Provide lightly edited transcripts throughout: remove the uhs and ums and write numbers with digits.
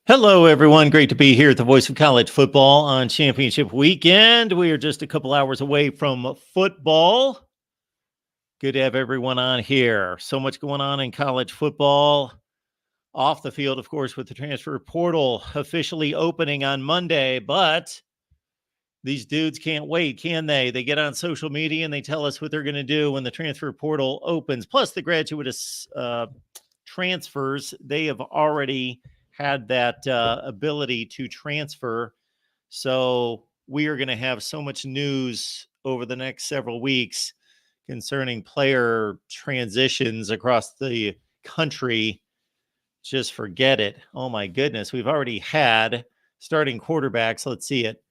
Hello, everyone. Great to be here at the Voice of College Football on Championship Weekend. We are just a couple hours away from football. Good to have everyone on here. So much going on in college football. Off the field, of course, with the transfer portal officially opening on Monday. But these dudes can't wait, can they? They get on social media and they tell us what they're going to do when the transfer portal opens. Plus, the graduate transfers, they have already had that ability to transfer. So we are going to have so much news over the next several weeks concerning player transitions across the country. Just forget it. Oh my goodness. We've already had starting quarterbacks. Let's see it.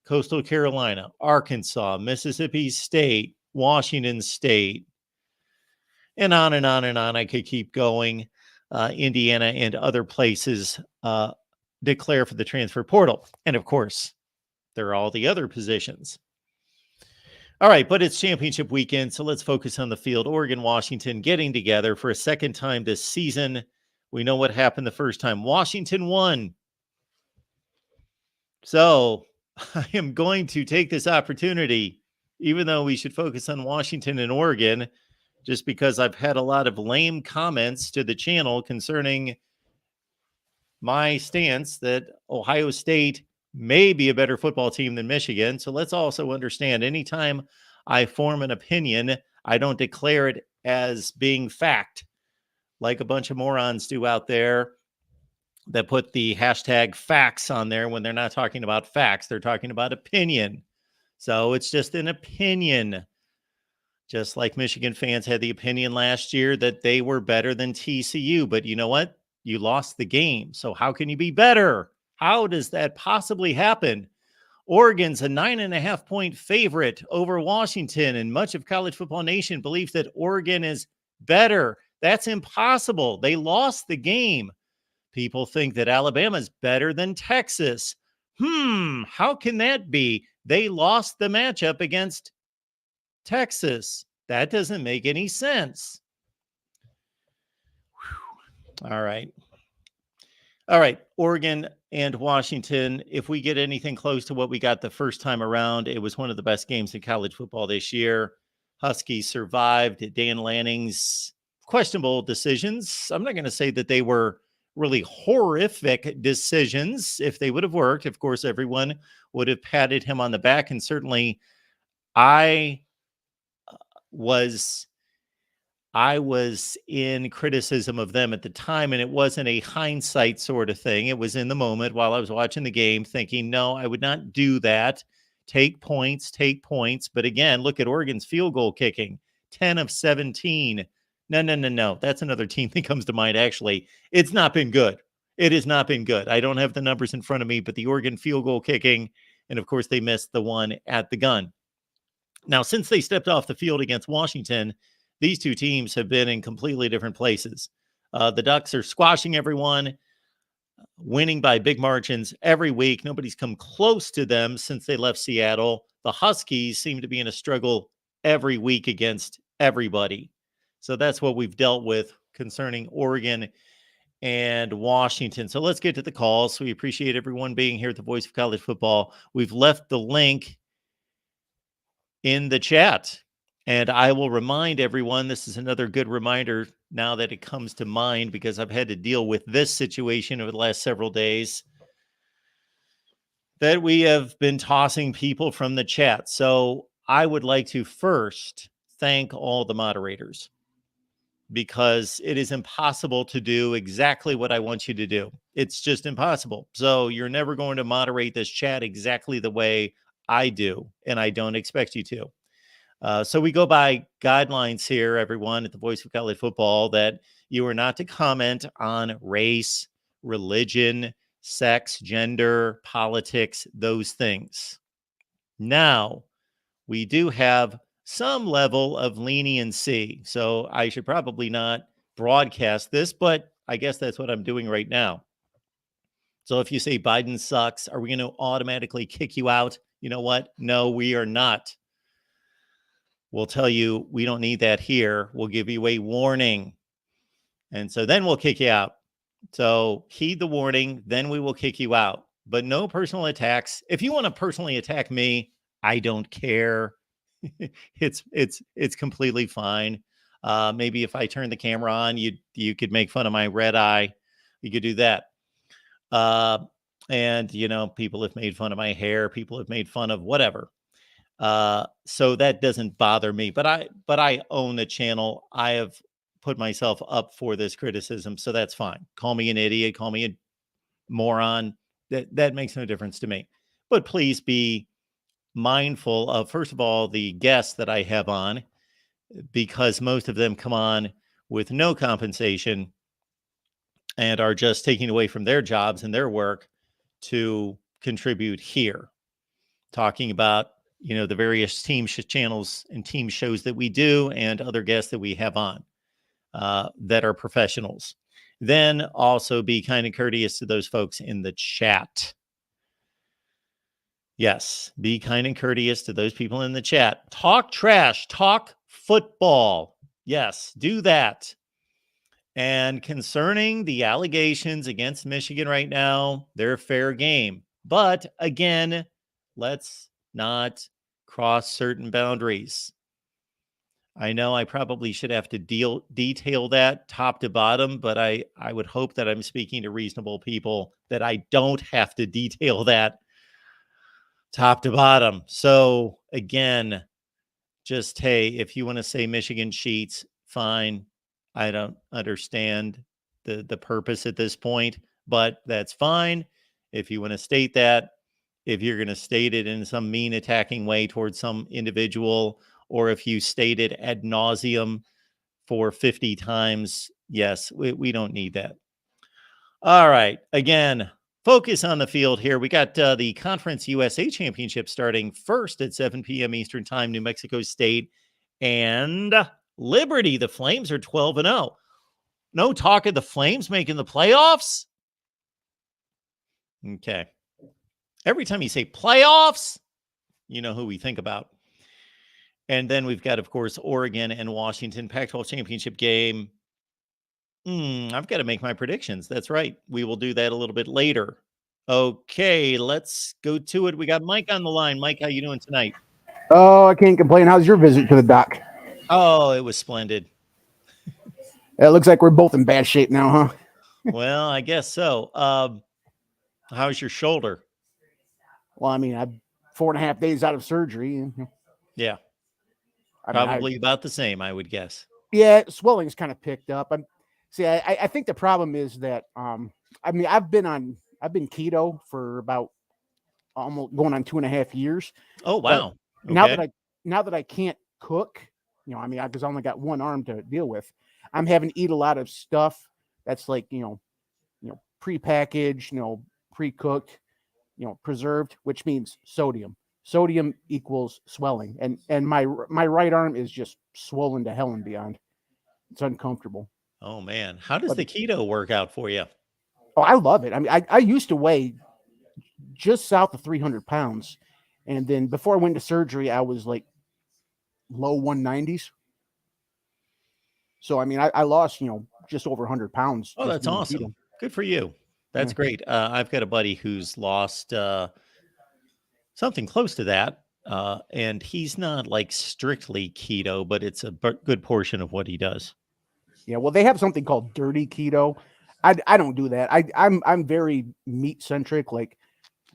Coastal Carolina, Arkansas, Mississippi State, Washington State, and on and on and on. I could keep going. Indiana and other places declare for the transfer portal. And of course, there are all the other positions. All right, but it's championship weekend, so let's focus on the field. Oregon, Washington getting together for a second time this season. We know what happened the first time. Washington won. So I am going to take this opportunity, even though we should focus on Washington and Oregon, just because I've had a lot of lame comments to the channel concerning my stance that Ohio State may be a better football team than Michigan. So let's also understand, anytime I form an opinion, I don't declare it as being fact, like a bunch of morons do out there that put the hashtag facts on there when they're not talking about facts. They're talking about opinion. So it's just an opinion. Just like Michigan fans had the opinion last year that they were better than TCU. But you know what? You lost the game. So how can you be better? How does that possibly happen? Oregon's a 9.5-point favorite over Washington, and much of college football nation believes that Oregon is better. That's impossible. They lost the game. People think that Alabama's better than Texas. How can that be? They lost the matchup against Texas. That doesn't make any sense. Whew. All right. Oregon and Washington. If we get anything close to what we got the first time around, it was one of the best games in college football this year. Huskies survived Dan Lanning's questionable decisions. I'm not going to say that they were really horrific decisions. If they would have worked, of course, everyone would have patted him on the back. And certainly I was in criticism of them at the time, and it wasn't a hindsight sort of thing. It was in the moment while I was watching the game thinking, no, I would not do that. Take points. But again, look at Oregon's field goal kicking, 10 of 17. No. That's another team that comes to mind, actually. It's not been good. It has not been good. I don't have the numbers in front of me, but the Oregon field goal kicking, and of course, they missed the one at the gun. Now, since they stepped off the field against Washington, these two teams have been in completely different places. The Ducks are squashing everyone, winning by big margins every week. Nobody's come close to them since they left Seattle. The Huskies seem to be in a struggle every week against everybody. So that's what we've dealt with concerning Oregon and Washington. So let's get to the calls. We appreciate everyone being here at the Voice of College Football. We've left the link in the chat. And I will remind everyone, this is another good reminder now that it comes to mind, because I've had to deal with this situation over the last several days, that we have been tossing people from the chat. So I would like to first thank all the moderators, because it is impossible to do exactly what I want you to do. It's just impossible. So you're never going to moderate this chat exactly the way I do, and I don't expect you to. So we go by guidelines here, everyone, at the Voice of College Football, that you are not to comment on race, religion, sex, gender, politics, those things. Now, we do have some level of leniency, so I should probably not broadcast this, but I guess that's what I'm doing right now. So if you say Biden sucks, are we going to automatically kick you out? You know what? No, we are not. We'll tell you we don't need that here. We'll give you a warning. And so then we'll kick you out. So heed the warning, then we will kick you out. But no personal attacks. If you want to personally attack me, I don't care. It's completely fine. Maybe if I turn the camera on, you could make fun of my red eye. You could do that. Uh, and people have made fun of my hair. People have made fun of whatever. So that doesn't bother me. But I own the channel. I have put myself up for this criticism, so that's fine. Call me an idiot. Call me a moron. That makes no difference to me. But please be mindful of, first of all, the guests that I have on, because most of them come on with no compensation and are just taking away from their jobs and their work to contribute here, talking about the various team channels and team shows that we do and other guests that we have on that are professionals. Then also be kind of courteous to those folks in the chat. Yes, be kind and courteous to those people in the chat. Talk trash, talk football. Yes, do that. And concerning the allegations against Michigan right now, they're fair game. But again, let's not cross certain boundaries. I know I probably should have to detail that top to bottom, but I would hope that I'm speaking to reasonable people that I don't have to detail that top to bottom. So again, just, hey, if you want to say Michigan cheats, fine. I don't understand the purpose at this point, but that's fine. If you want to state that, if you're going to state it in some mean attacking way towards some individual, or if you state it ad nauseum for 50 times, yes, we don't need that. All right. Again, focus on the field here. We got the Conference USA Championship starting first at 7 p.m. Eastern Time, New Mexico State and Liberty. The Flames are 12-0. No talk of the Flames making the playoffs? Okay. Every time you say playoffs, you know who we think about. And then we've got, of course, Oregon and Washington Pac-12 championship game. I've got to make my predictions. That's right. We will do that a little bit later. Okay, let's go to it. We got Mike on the line. Mike, how you doing tonight? Oh, I can't complain. How's your visit to the doc? Oh, it was splendid. It looks like we're both in bad shape now, huh? Well, I guess so. How's your shoulder? Well, I mean, I'm 4.5 days out of surgery. Yeah, I probably about the same, I would guess. Yeah, swelling's kind of picked up. I think the problem is that I mean, I've been keto for about almost going on 2.5 years. Oh wow! Okay. Now that I can't cook, I mean, because I only got one arm to deal with, I'm having to eat a lot of stuff that's like prepackaged, pre-cooked, preserved, which means sodium. Sodium equals swelling, and my right arm is just swollen to hell and beyond. It's uncomfortable. Oh man, how does the keto work out for you? Oh, I love it. I mean, I used to weigh just south of 300 pounds, and then before I went to surgery, I was like low 190s. So I mean, I lost just over 100 pounds. Oh, that's awesome. Keto. Good for you. That's great. I've got a buddy who's lost something close to that. And he's not like strictly keto, but it's a good portion of what he does. Yeah, well, they have something called dirty keto. I don't do that. I'm very meat centric. Like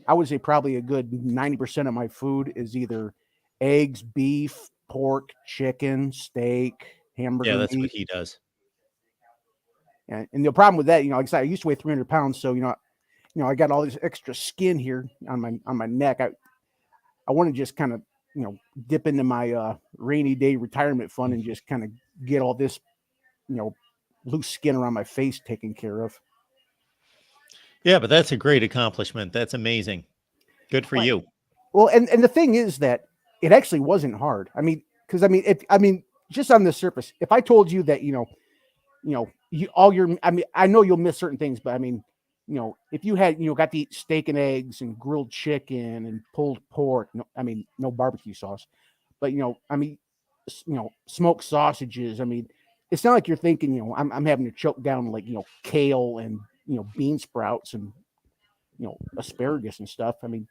I would say probably a good 90% of my food is either eggs, beef, pork, chicken, steak, hamburger. Yeah, that's meat. what he does. And the problem with that, like I said, I used to weigh 300 pounds, so I got all this extra skin here on my neck. I want to just kind of dip into my rainy day retirement fund and just kind of get all this loose skin around my face taken care of. Yeah, but that's a great accomplishment. That's amazing. Good for you. Well, and the thing is that it actually wasn't hard. I mean, because I mean, just on the surface, if I told you that I know you'll miss certain things, but I mean, if you had got to eat steak and eggs and grilled chicken and pulled pork, no barbecue sauce, but smoked sausages. I mean, it's not like you're thinking, I'm having to choke down like kale and bean sprouts and asparagus and stuff. I mean,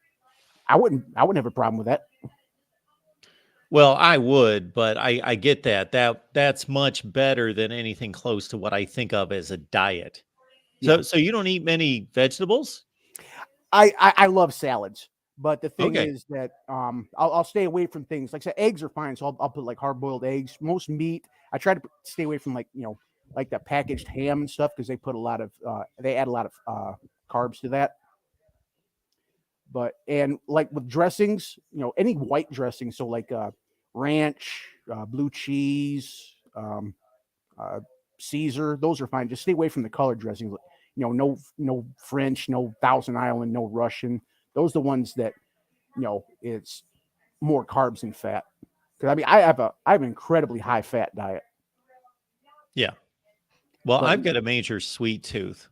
I wouldn't have a problem with that. Well, I would, but I get that. That's much better than anything close to what I think of as a diet. Yeah. So you don't eat many vegetables? I love salads, but the thing Okay. is that I'll stay away from things like I said, eggs are fine, so I'll put like hard boiled eggs. Most meat, I try to stay away from like the packaged ham and stuff because they put a lot of they add a lot of carbs to that. But and like with dressings, any white dressing, so like ranch, blue cheese, Caesar, those are fine. Just stay away from the colored dressings. No French, no Thousand Island, no Russian. Those are the ones that it's more carbs and fat. Because I mean, I have an incredibly high fat diet. Yeah. Well, But- I've got a major sweet tooth.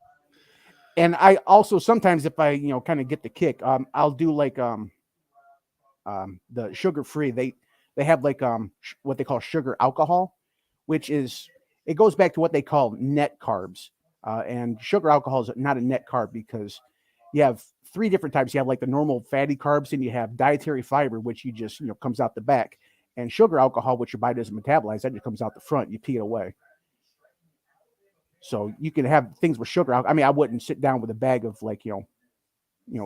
And I also sometimes, if I kind of get the kick, I'll do like the sugar free. They have like what they call sugar alcohol, which is it goes back to what they call net carbs. And sugar alcohol is not a net carb because you have three different types. You have like the normal fatty carbs, and you have dietary fiber, which you just comes out the back, and sugar alcohol, which your body doesn't metabolize, that just comes out the front. You pee it away. So you can have things with sugar. I mean, I wouldn't sit down with a bag of like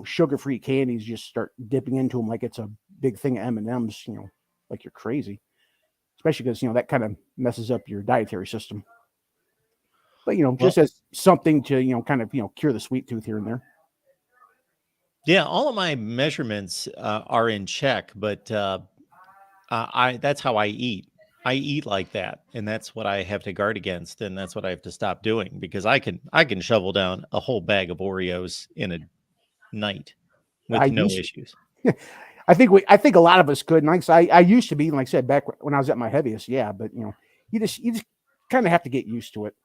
sugar-free candies, just start dipping into them like it's a big thing of M&Ms. Like you're crazy. Especially because that kind of messes up your dietary system. But just as something to kind of cure the sweet tooth here and there. Yeah, all of my measurements are in check, but that's how I eat. I eat like that, and that's what I have to guard against, and that's what I have to stop doing because I can shovel down a whole bag of Oreos in a night with no issues. I think a lot of us could. And like I used to be, like I said, back when I was at my heaviest, yeah. But you just kind of have to get used to it.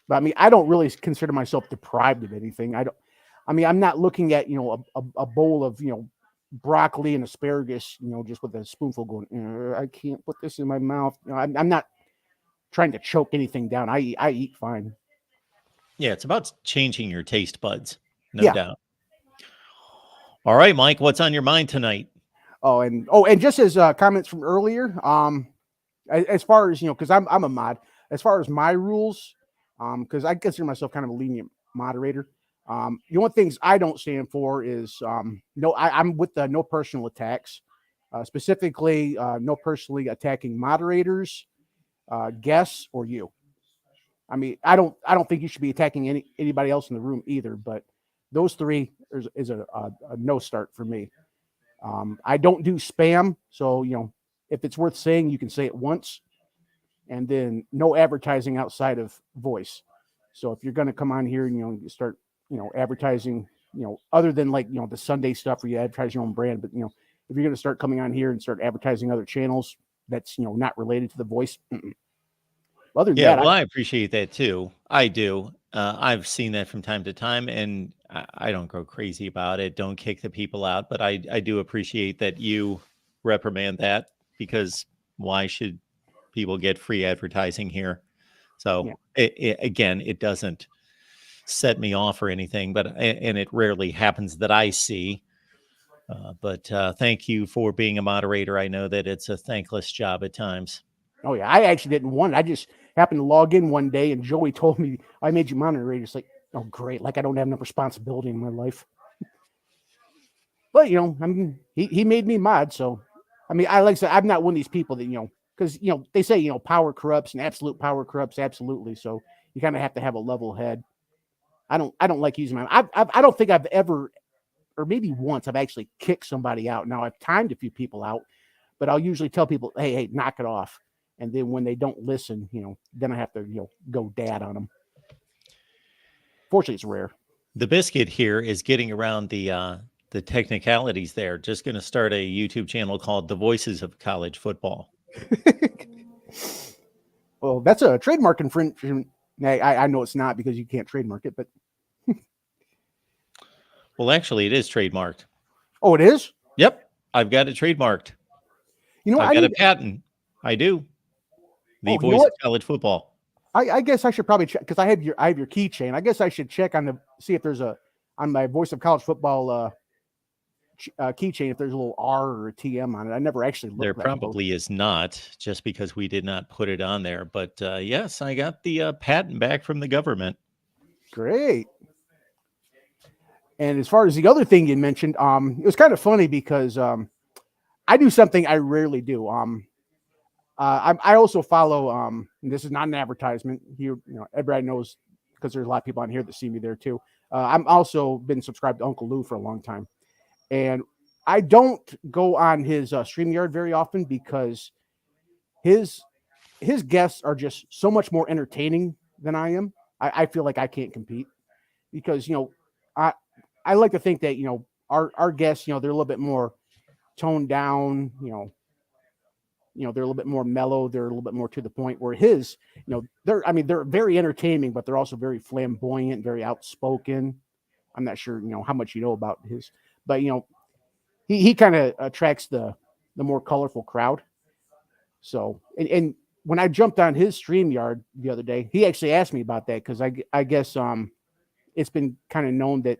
But I mean, I don't really consider myself deprived of anything. I'm not looking at a bowl of broccoli and asparagus, just with a spoonful going, I can't put this in my mouth. I'm not trying to choke anything down. I eat fine. Yeah, it's about changing your taste buds, no doubt. All right, Mike, what's on your mind tonight? And just as comments from earlier, as far as because I'm a mod. As far as my rules, because I consider myself kind of a lenient moderator. The only things I don't stand for is I'm with the no personal attacks, specifically no personally attacking moderators, guests, or you. I mean, I don't think you should be attacking anybody else in the room either. But those three is a no start for me. I don't do spam, so if it's worth saying, you can say it once, and then no advertising outside of voice. So if you're going to come on here and you start advertising, other than like, the Sunday stuff where you advertise your own brand, but, if you're going to start coming on here and start advertising other channels, that's, not related to the voice. Other than that, I appreciate that too. I do. I've seen that from time to time, and I don't go crazy about it. Don't kick the people out, but I do appreciate that you reprimand that because why should people get free advertising here? So again, it doesn't set me off or anything, and it rarely happens that I see. But thank you for being a moderator. I know that it's a thankless job at times. Oh yeah, I actually didn't want it. I just happened to log in one day, and Joey told me I made you moderator. It's like, oh great, like I don't have enough responsibility in my life. But I mean, he made me mod, so I mean, like I said, I'm not one of these people that because they say power corrupts and absolute power corrupts absolutely. So you kind of have to have a level head. I don't like using my. I don't think I've ever, or maybe once, I've actually kicked somebody out. Now I've timed a few people out, but I'll usually tell people, hey, knock it off. And then when they don't listen, then I have to go dad on them. Fortunately, it's rare. The biscuit here is getting around the technicalities there. Just going to start a YouTube channel called The Voices of College Football. Well, that's a trademark infringement. I know it's not because you can't trademark it, but. Well, actually, it is trademarked. Oh, it is? Yep. I've got it trademarked. I've got a patent. I do. The Voice of College Football. I guess I should probably check because I have your keychain. I guess I should check see if there's on my Voice of College Football keychain if there's a little R or a TM on it. I never actually looked. There probably is not, just because we did not put it on there. But yes, I got the patent back from the government. Great. And as far as the other thing you mentioned, it was kind of funny because I do something I rarely do. I also follow. And this is not an advertisement. Everybody knows because there's a lot of people on here that see me there too. I'm also been subscribed to Uncle Lou for a long time, and I don't go on his StreamYard very often because his guests are just so much more entertaining than I am. I feel like I can't compete because I like to think that our guests they're a little bit more toned down. They're a little bit more mellow. They're a little bit more to the point. Where his they're very entertaining, but they're also very flamboyant, very outspoken. I'm not sure how much you know about his, but he kind of attracts the more colorful crowd. So and when I jumped on his StreamYard the other day, he actually asked me about that because I guess it's been kind of known that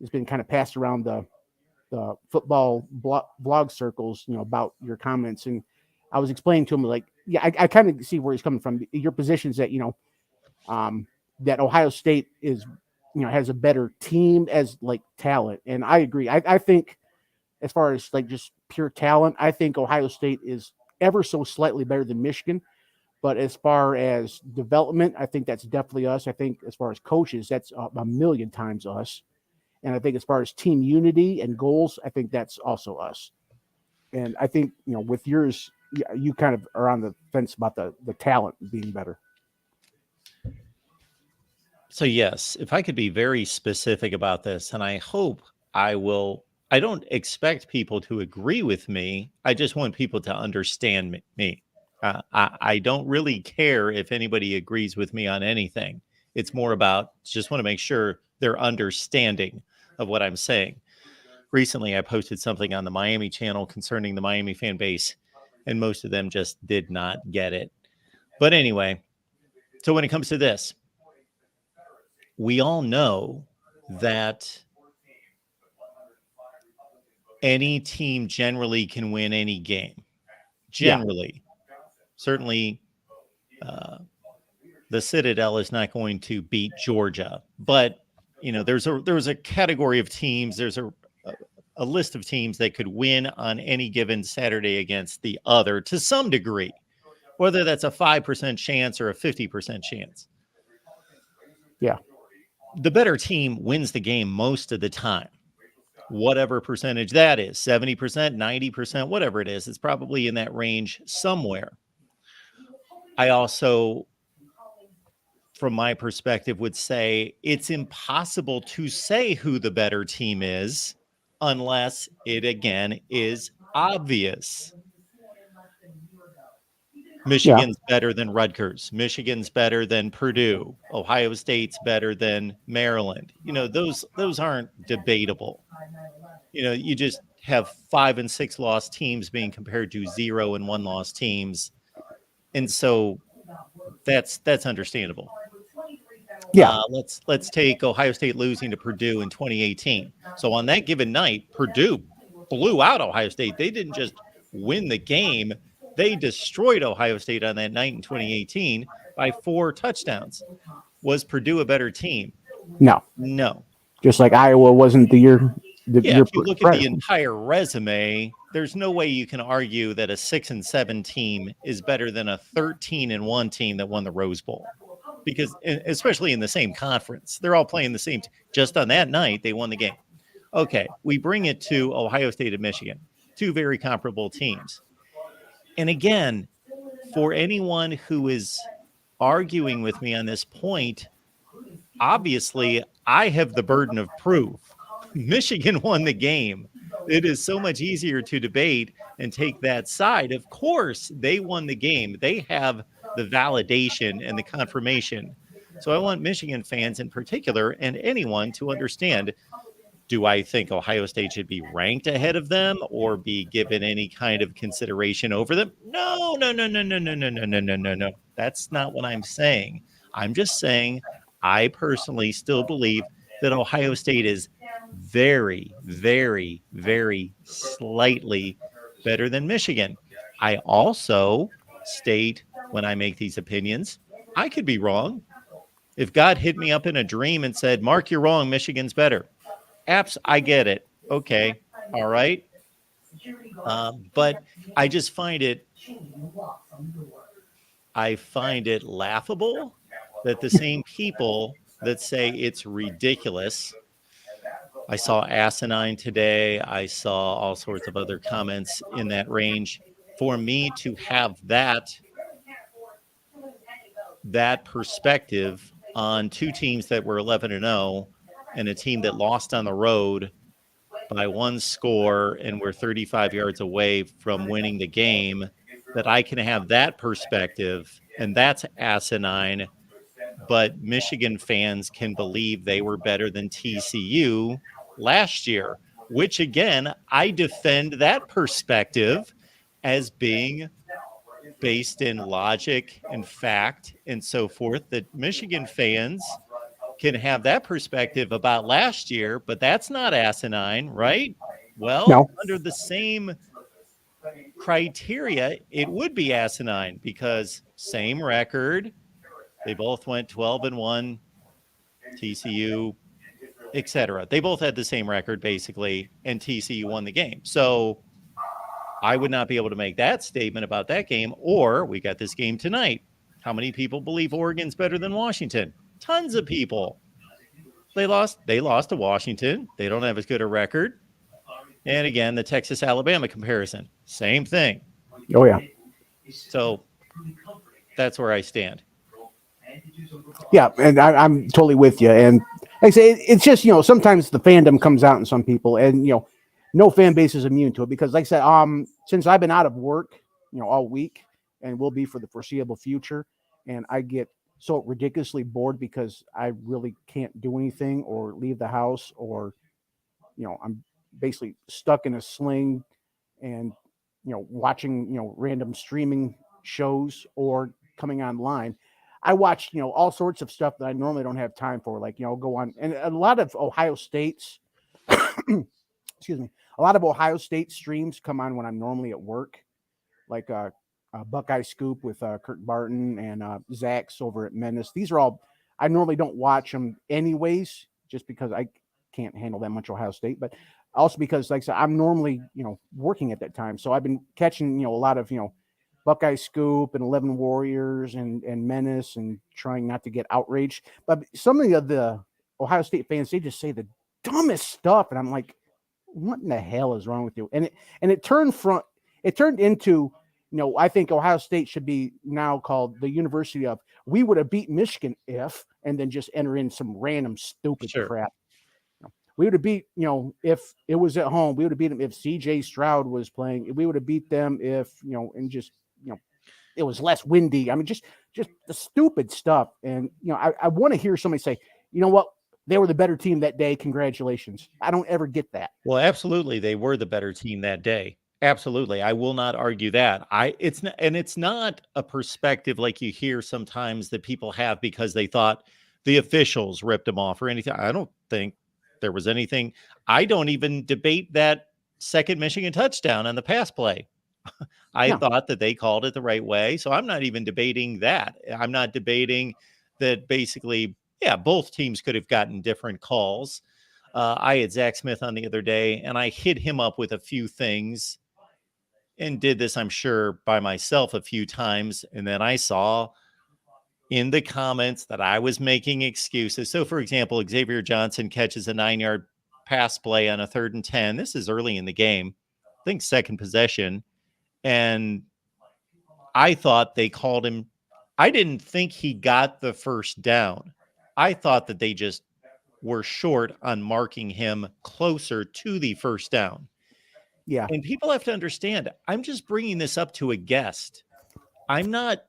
it's been kind of passed around the football blog circles, about your comments. And I was explaining to him like, yeah, I kind of see where he's coming from. Your position's that that Ohio State is has a better team as like talent, and I agree. I think as far as like just pure talent, I think Ohio State is ever so slightly better than Michigan. But as far as development, I think that's definitely us. I think as far as coaches, that's a million times us. And I think as far as team unity and goals, I think that's also us. And I think, with yours, you kind of are on the fence about the talent being better. So yes, if I could be very specific about this, and I hope I will. I don't expect people to agree with me. I just want people to understand me. I don't really care if anybody agrees with me on anything. It's more about just want to make sure they're understanding of what I'm saying. Recently, I posted something on the Miami channel concerning the Miami fan base, and most of them just did not get it. But anyway, so when it comes to this, we all know that any team generally can win any game. Generally. Certainly, the Citadel is not going to beat Georgia, but there's a category of teams. There's a list of teams that could win on any given Saturday against the other to some degree, whether that's a 5% chance or a 50% chance. Yeah, the better team wins the game most of the time. Whatever percentage that is, 70%, 90%, whatever it is, it's probably in that range somewhere. I also, from my perspective, would say it's impossible to say who the better team is unless it, again, is obvious. Michigan's better than Rutgers. Michigan's better than Purdue. Ohio State's better than Maryland. Those aren't debatable. You just have 5 and 6 loss teams being compared to 0 and 1 loss teams. And so that's understandable. Yeah. Let's take Ohio State losing to Purdue in 2018. So on that given night, Purdue blew out Ohio State. They didn't just win the game. They destroyed Ohio State on that night in 2018 by 4 touchdowns. Was Purdue a better team? No. Just like Iowa wasn't the year. If you look at the entire resume, there's no way you can argue that a 6-7 team is better than a 13-1 team that won the Rose Bowl. Because especially in the same conference, they're all playing the same. Just on that night, they won the game. Okay, we bring it to Ohio State and Michigan, 2 very comparable teams. And again, for anyone who is arguing with me on this point, obviously, I have the burden of proof. Michigan won the game. It is so much easier to debate and take that side. Of course, they won the game. They have the validation and the confirmation. So I want Michigan fans in particular and anyone to understand, do I think Ohio State should be ranked ahead of them or be given any kind of consideration over them? No. That's not what I'm saying. I'm just saying I personally still believe that Ohio State is very, very, very slightly better than Michigan. I also state when I make these opinions, I could be wrong. If God hit me up in a dream and said, Mark, you're wrong, Michigan's better. Apps, I get it. Okay. All right. But I just find it laughable that the same people that say it's ridiculous. I saw asinine today. I saw all sorts of other comments in that range. For me to have that perspective on two teams that were 11-0 and a team that lost on the road by one score and we're 35 yards away from winning the game, that I can have that perspective, and that's asinine. But Michigan fans can believe they were better than TCU last year, which again, I defend that perspective as being based in logic and fact and so forth, that Michigan fans can have that perspective about last year, but that's not asinine, right? Well, No. under the same criteria, it would be asinine because same record. They both went 12-1, TCU, etc. They both had the same record basically, and TCU won the game. So I would not be able to make that statement about that game. Or we got this game tonight. How many people believe Oregon's better than Washington? Tons of people. They lost to Washington. They don't have as good a record. And again, the Texas-Alabama comparison, same thing. Oh yeah. So that's where I stand. Yeah, and I'm totally with you. And like I say, it's just, sometimes the fandom comes out in some people, and no fan base is immune to it because, like I said, since I've been out of work, all week, and will be for the foreseeable future, and I get so ridiculously bored because I really can't do anything or leave the house, or I'm basically stuck in a sling and watching random streaming shows or coming online. I watch all sorts of stuff that I normally don't have time for, like go on, and a lot of Ohio State's excuse me, a lot of Ohio State streams come on when I'm normally at work, like Buckeye Scoop with Kurt Barton and Zach's over at Menace. These are all, I normally don't watch them anyways, just because I can't handle that much Ohio State, but also because, like I said, I'm normally, working at that time. So I've been catching, a lot of, Buckeye Scoop and 11 Warriors and Menace, and trying not to get outraged. But some of the Ohio State fans, they just say the dumbest stuff. And I'm like, what in the hell is wrong with you? And it turned into, I think Ohio State should be now called the University of, we would have beat Michigan if, and then just enter in some random stupid crap. We would have beat, if it was at home, we would have beat them if CJ Stroud was playing. We would have beat them if, and just, it was less windy. I mean, just the stupid stuff. And, I want to hear somebody say, you know what? They were the better team that day. Congratulations. I don't ever get that. Well, absolutely. They were the better team that day. Absolutely. I will not argue that. It's not a perspective like you hear sometimes that people have because they thought the officials ripped them off or anything. I don't think there was anything. I don't even debate that second Michigan touchdown on the pass play. I thought that they called it the right way. So I'm not even debating that. I'm not debating that basically, both teams could have gotten different calls. I had Zach Smith on the other day, and I hit him up with a few things and did this, I'm sure, by myself a few times. And then I saw in the comments that I was making excuses. So, for example, Xavier Johnson catches a 9-yard pass play on a 3rd and 10. This is early in the game, I think second possession. And I thought they called him. I didn't think he got the first down. I thought that they just were short on marking him closer to the first down. Yeah. And people have to understand, I'm just bringing this up to a guest. I'm not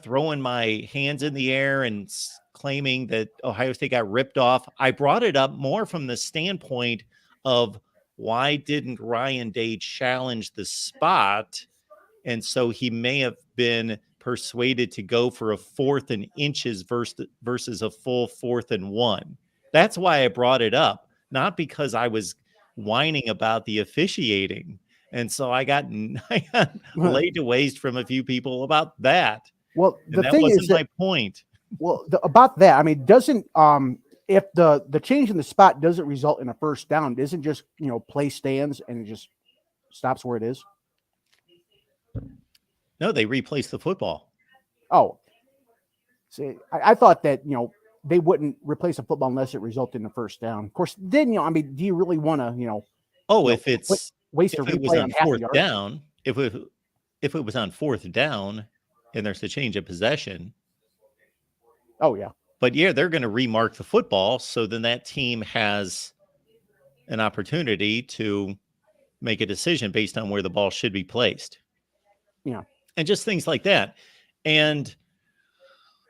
throwing my hands in the air and claiming that Ohio State got ripped off. I brought it up more from the standpoint of why didn't Ryan Day challenge the spot? And so he may have been persuaded to go for a 4th and inches versus a full 4th and 1. That's why I brought it up, not because I was whining about the officiating. And so I got laid to waste from a few people about that. Well, And the that thing is wasn't that, my point. well, about that, I mean, doesn't if the change in the spot doesn't result in a first down, doesn't just play stands and it just stops where it is? No, they replaced the football. Oh, see, I thought that they wouldn't replace a football unless it resulted in a first down. Of course, then I mean, do you really want to if waste a it was replay on on half a 4th yard? down, if it was on 4th down and there's a change of possession. Oh yeah. But yeah, they're going to remark the football, so then that team has an opportunity to make a decision based on where the ball should be placed. Yeah. And just things like that. And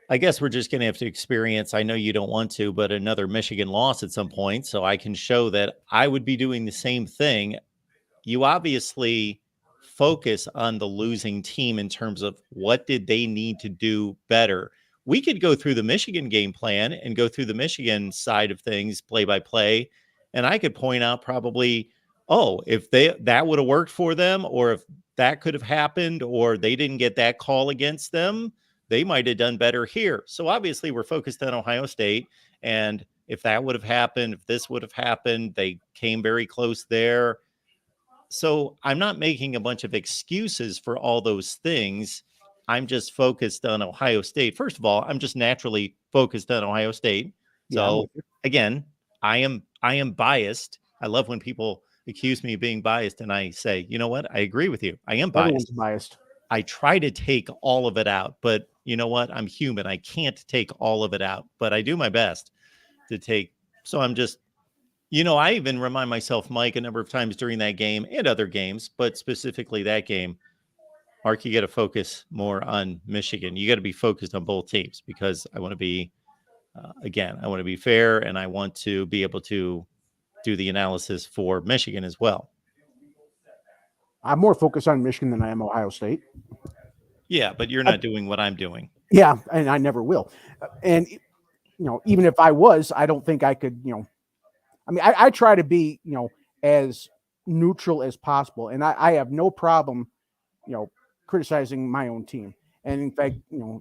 I guess we're just going to have to experience, I know you don't want to, but another Michigan loss at some point, so I can show that I would be doing the same thing. You obviously focus on the losing team in terms of what did they need to do better. We could go through the Michigan game plan and go through the Michigan side of things play by play, and I could point out probably, if that would have worked for them, or if that could have happened, or they didn't get that call against them, they might have done better here. So obviously we're focused on Ohio State, and if that would have happened, if this would have happened, they came very close there. So I'm not making a bunch of excuses for all those things. I'm just focused on Ohio State. First of all, I'm just naturally focused on Ohio State. Yeah, So again, I am biased. I love when people accuse me of being biased and I say, you know what? I agree with you. I am everyone's biased. biased. I try to take all of it out, but you know what? I'm human. I can't take all of it out, but I do my best to take. So I'm just, I even remind myself, Mike, a number of times during that game and other games, but specifically that game, Mark, you got to focus more on Michigan. You got to be focused on both teams because I want to be, I want to be fair and I want to be able to do the analysis for Michigan as well. I'm more focused on Michigan than I am Ohio State. Yeah, but you're not doing what I'm doing. Yeah, and I never will. And even if I was, I don't think I could. I mean, I try to be as neutral as possible, and I have no problem criticizing my own team. And in fact, the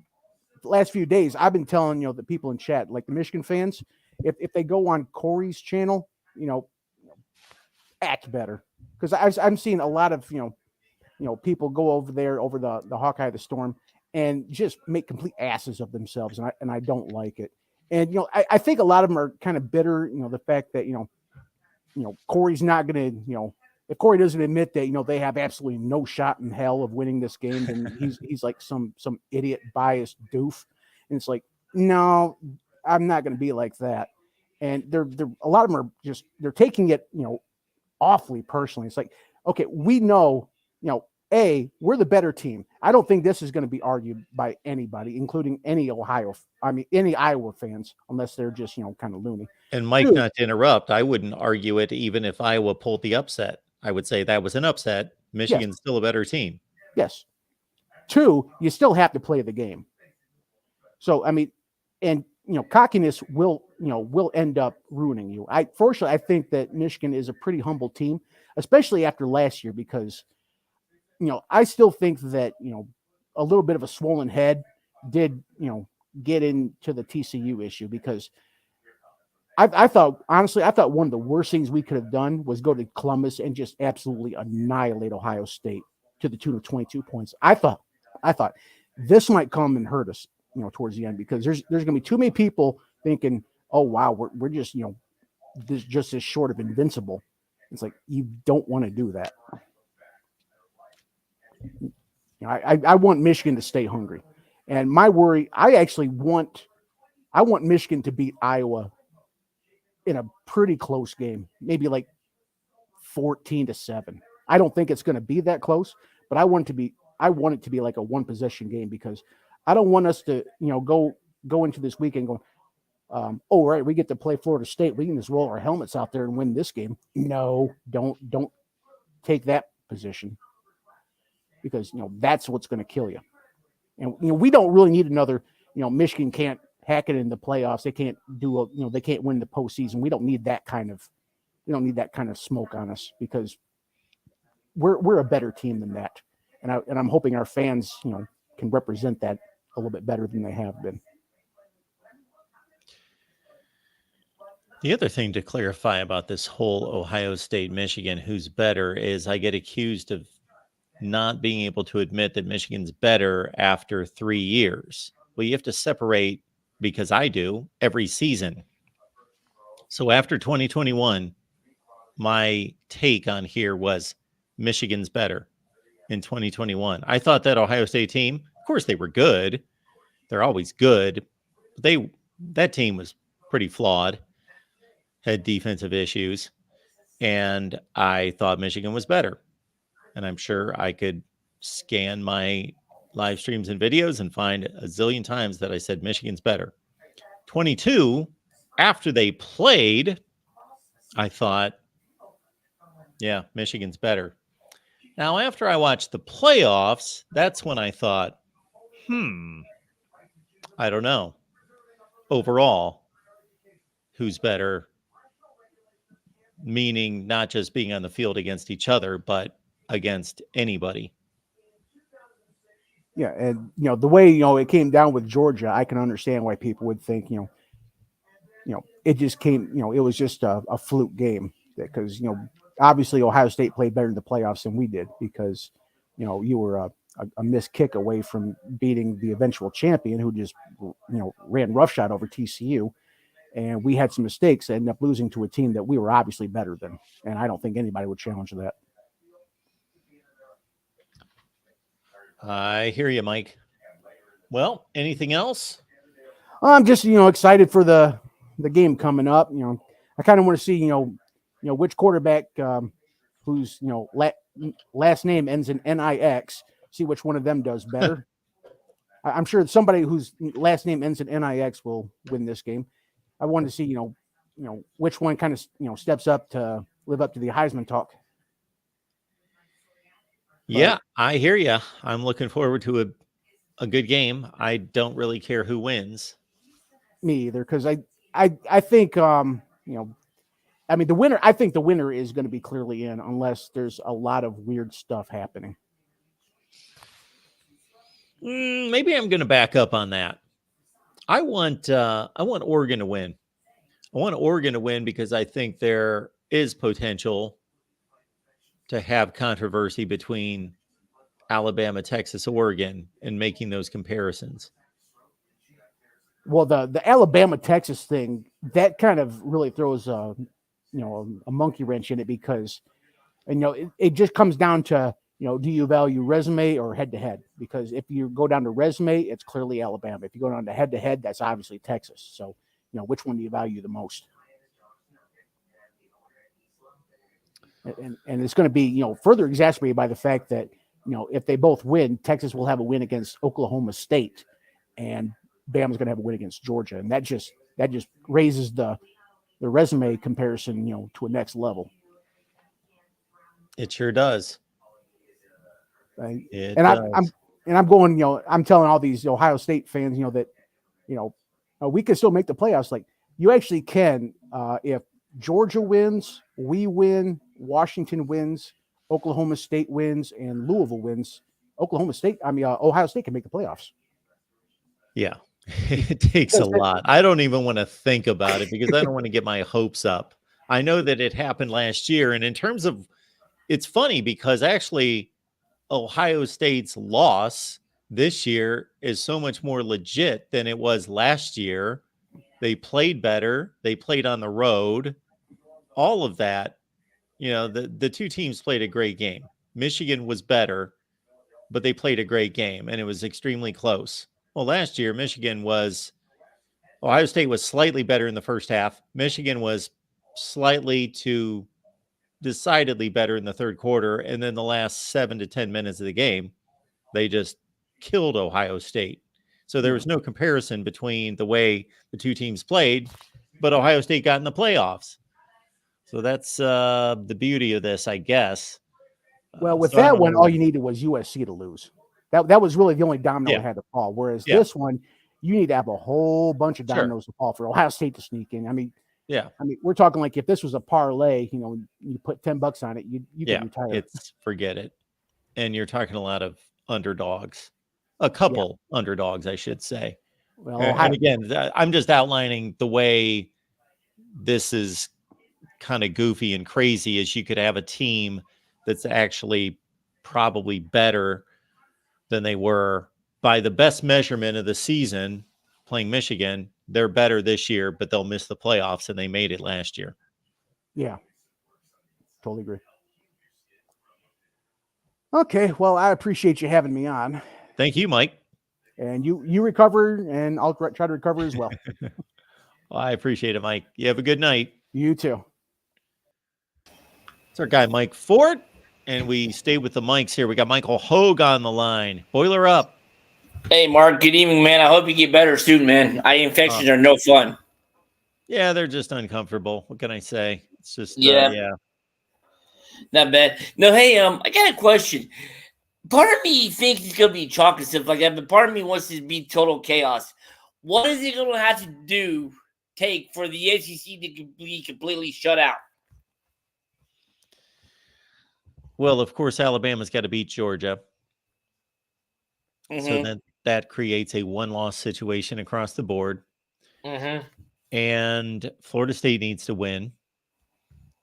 last few days I've been telling the people in chat, like the Michigan fans, if they go on Corey's channel, act better, because I'm seeing a lot of people go over there over the Hawkeye of the Storm and just make complete asses of themselves, and I don't like it. And I think a lot of them are kind of bitter, the fact that Corey's not going to if Corey doesn't admit that they have absolutely no shot in hell of winning this game, then he's like some idiot biased doof. And it's like, no, I'm not going to be like that. And they're a lot of them are just they're taking it awfully personally. It's like, okay, we know we're the better team. I don't think this is going to be argued by anybody, including any Iowa fans, unless they're just kind of loony. And Mike, not to interrupt, I wouldn't argue it even if Iowa pulled the upset. I would say that was an upset. Michigan's still a better team. Yes. 2, you still have to play the game. So I mean, and cockiness will end up ruining you. Fortunately, I think that Michigan is a pretty humble team, especially after last year, because I still think that a little bit of a swollen head did get into the TCU issue, because I thought one of the worst things we could have done was go to Columbus and just absolutely annihilate Ohio State to the tune of 22 points. I thought this might come and hurt us, towards the end, because there's going to be too many people thinking, oh wow, we're just just as short of invincible. It's like, you don't want to do that. I want Michigan to stay hungry, and my worry, I want Michigan to beat Iowa in a pretty close game, maybe like 14-7. I don't think it's going to be that close, but I want it to be like a one possession game, because I don't want us to go into this weekend going, oh right, we get to play Florida State, we can just roll our helmets out there and win this game. No, don't take that position, because that's what's going to kill you. And we don't really need another. Michigan can't hack it in the playoffs. They can't they can't win the postseason. We don't need that kind of smoke on us, because we're a better team than that. And I'm hoping our fans, can represent that a little bit better than they have been. The other thing to clarify about this whole Ohio State, Michigan, who's better, is I get accused of not being able to admit that Michigan's better after 3 years. Well, you have to separate, because I do, every season. So after 2021, my take on here was Michigan's better in 2021. I thought that Ohio State team, of course, they were good. They're always good. But that team was pretty flawed, had defensive issues, and I thought Michigan was better. And I'm sure I could scan my live streams and videos and find a zillion times that I said Michigan's better. 22, after they played, I thought, yeah, Michigan's better. Now, after I watched the playoffs, that's when I thought, I don't know. Overall, who's better? Meaning not just being on the field against each other, but against anybody. Yeah, and the way it came down with Georgia, I can understand why people would think it just came it was just a fluke game, because obviously Ohio State played better in the playoffs than we did, because you were a missed kick away from beating the eventual champion, who just ran roughshod over TCU, and we had some mistakes that ended up losing to a team that we were obviously better than, and I don't think anybody would challenge that. I hear you, Mike. Well, anything else? I'm just excited for the game coming up. I kind of want to see which quarterback whose last name ends in NIX. See which one of them does better. I'm sure somebody whose last name ends in NIX will win this game. I wanted to see which one kind of steps up to live up to the Heisman talk. Yeah, I hear you. I'm looking forward to a good game. I don't really care who wins. Me either, because I think the winner. I think the winner is going to be clearly in, unless there's a lot of weird stuff happening. Maybe I'm going to back up on that. I want Oregon to win. I want Oregon to win because I think there is potential to have controversy between Alabama, Texas, Oregon, and making those comparisons. Well, the Alabama Texas thing, that kind of really throws a monkey wrench in it, because it just comes down to do you value resume or head to head? Because if you go down to resume, it's clearly Alabama. If you go down to head, that's obviously Texas. So which one do you value the most? And it's going to be further exacerbated by the fact that if they both win, Texas will have a win against Oklahoma State, and Bama's going to have a win against Georgia, and that just raises the resume comparison to a next level. It sure does. I'm going I'm telling all these Ohio State fans that we can still make the playoffs. Like, you actually can if Georgia wins, we win, Washington wins, Oklahoma State wins, and Louisville wins. Ohio State can make the playoffs. Yeah, it takes a lot. I don't even want to think about it, because I don't want to get my hopes up. I know that it happened last year, and in terms of, it's funny because actually Ohio State's loss this year is so much more legit than it was last year. They played better. They played on the road. All of that, the two teams played a great game. Michigan was better, but they played a great game, and it was extremely close. Well, last year, Ohio State was slightly better in the first half. Michigan was slightly to decidedly better in the third quarter. And then the last 7 to 10 minutes of the game, they just killed Ohio State. So there was no comparison between the way the two teams played, but Ohio State got in the playoffs. So that's the beauty of this, I guess. Well, with that one, all you needed was USC to lose. That was really the only domino Yeah. that had to fall. Whereas Yeah. this one, you need to have a whole bunch of Sure. dominoes to fall for Ohio State to sneak in. I mean, Yeah. we're talking like if this was a parlay, you put $10 on it, you could retire. Forget it. And you're talking a lot of underdogs, a couple underdogs, I should say. Well, And again, I'm just outlining the way this is kind of goofy and crazy is you could have a team that's actually probably better than they were by the best measurement of the season playing Michigan. They're better this year, but they'll miss the playoffs, and they made it last year. Yeah, totally agree. Okay, well, I appreciate you having me on. Thank you, Mike. And you recover, and I'll try to recover as well. Well, I appreciate it, Mike. You have a good night. You too. It's our guy, Mike Ford, and we stay with the mics here. We got Michael Hogue on the line. Boiler up. Hey, Mark. Good evening, man. I hope you get better soon, man. Eye infections are no fun. Yeah, they're just uncomfortable. What can I say? It's just, yeah. Not bad. No, hey, I got a question. Part of me thinks it's going to be chalk and stuff like that, but part of me wants it to be total chaos. What is it going to have to take for the SEC to be completely shut out? Well, of course, Alabama's got to beat Georgia. Mm-hmm. So then that creates a one-loss situation across the board. Mm-hmm. And Florida State needs to win.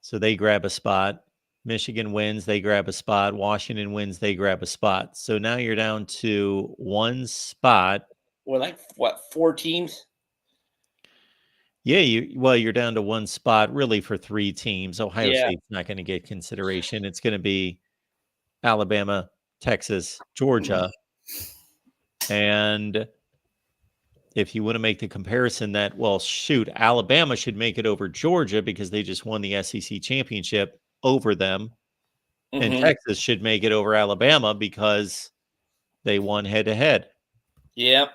So they grab a spot. Michigan wins, they grab a spot. Washington wins, they grab a spot. So now you're down to one spot. Well, like what, 4 teams? Yeah, you're down to one spot really for 3 teams. Ohio Yeah. State's not going to get consideration. It's going to be Alabama, Texas, Georgia. And if you want to make the comparison that, well, shoot, Alabama should make it over Georgia because they just won the SEC championship over them. Mm-hmm. And Texas should make it over Alabama because they won head-to-head. Yep.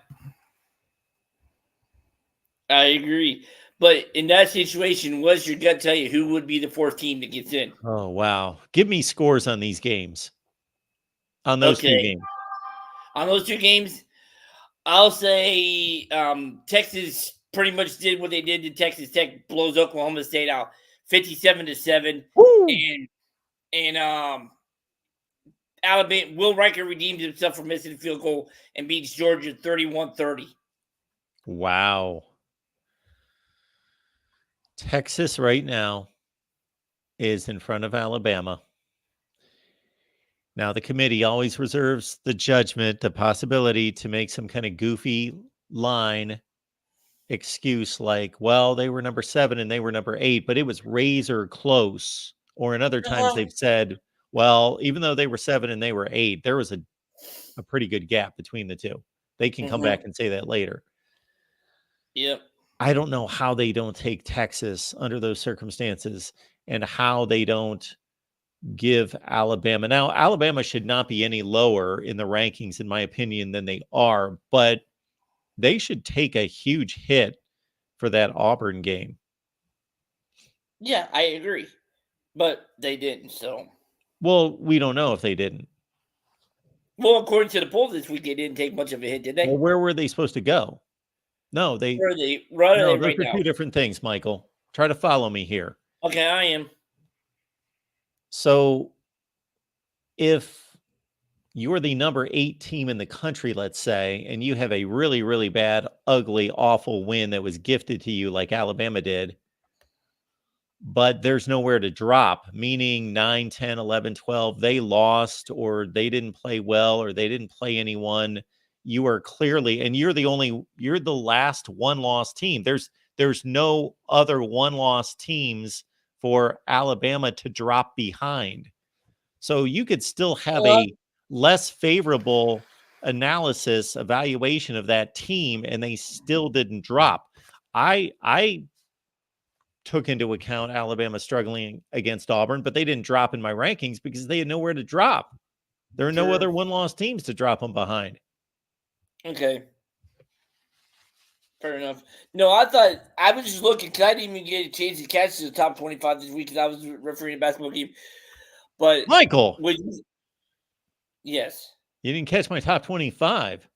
I agree. But in that situation, what's your gut tell you who would be the 4th team that gets in? Oh, wow. Give me scores on these games. On those 2 games. On those 2 games, I'll say Texas pretty much did what they did to Texas Tech, blows Oklahoma State out 57-7. Woo! And Alabama, Will Riker redeems himself for missing a field goal and beats Georgia 31-30. Wow. Texas right now is in front of Alabama. Now, the committee always reserves the judgment, the possibility to make some kind of goofy line excuse like, well, they were number 7 and they were number 8, but it was razor close. Or in other times they've said, well, even though they were 7 and they were 8, there was a pretty good gap between the 2. They can come back and say that later. Yep. I don't know how they don't take Texas under those circumstances and how they don't give Alabama. Now, Alabama should not be any lower in the rankings, in my opinion, than they are, but they should take a huge hit for that Auburn game. Yeah, I agree. But they didn't, so. Well, we don't know if they didn't. Well, according to the polls this week, they didn't take much of a hit, did they? Well, where were they supposed to go? No, they. Where are they? No, those right are now? 2 different things, Michael. Try to follow me here. Okay, I am. So if you're the number 8 team in the country, let's say, and you have a really, really bad, ugly, awful win that was gifted to you like Alabama did, but there's nowhere to drop, meaning 9, 10, 11, 12, they lost or they didn't play well or they didn't play anyone. You are clearly, and you're the last one-loss team. There's no other one-loss teams for Alabama to drop behind. So you could still have a less favorable evaluation of that team, and they still didn't drop. I took into account Alabama struggling against Auburn, but they didn't drop in my rankings because they had nowhere to drop. There are no other one-loss teams to drop them behind. Okay. Fair enough. No, I was just looking because I didn't even get a chance to catch the top 25 this week because I was refereeing a basketball game. But Michael, yes. You didn't catch my top 25.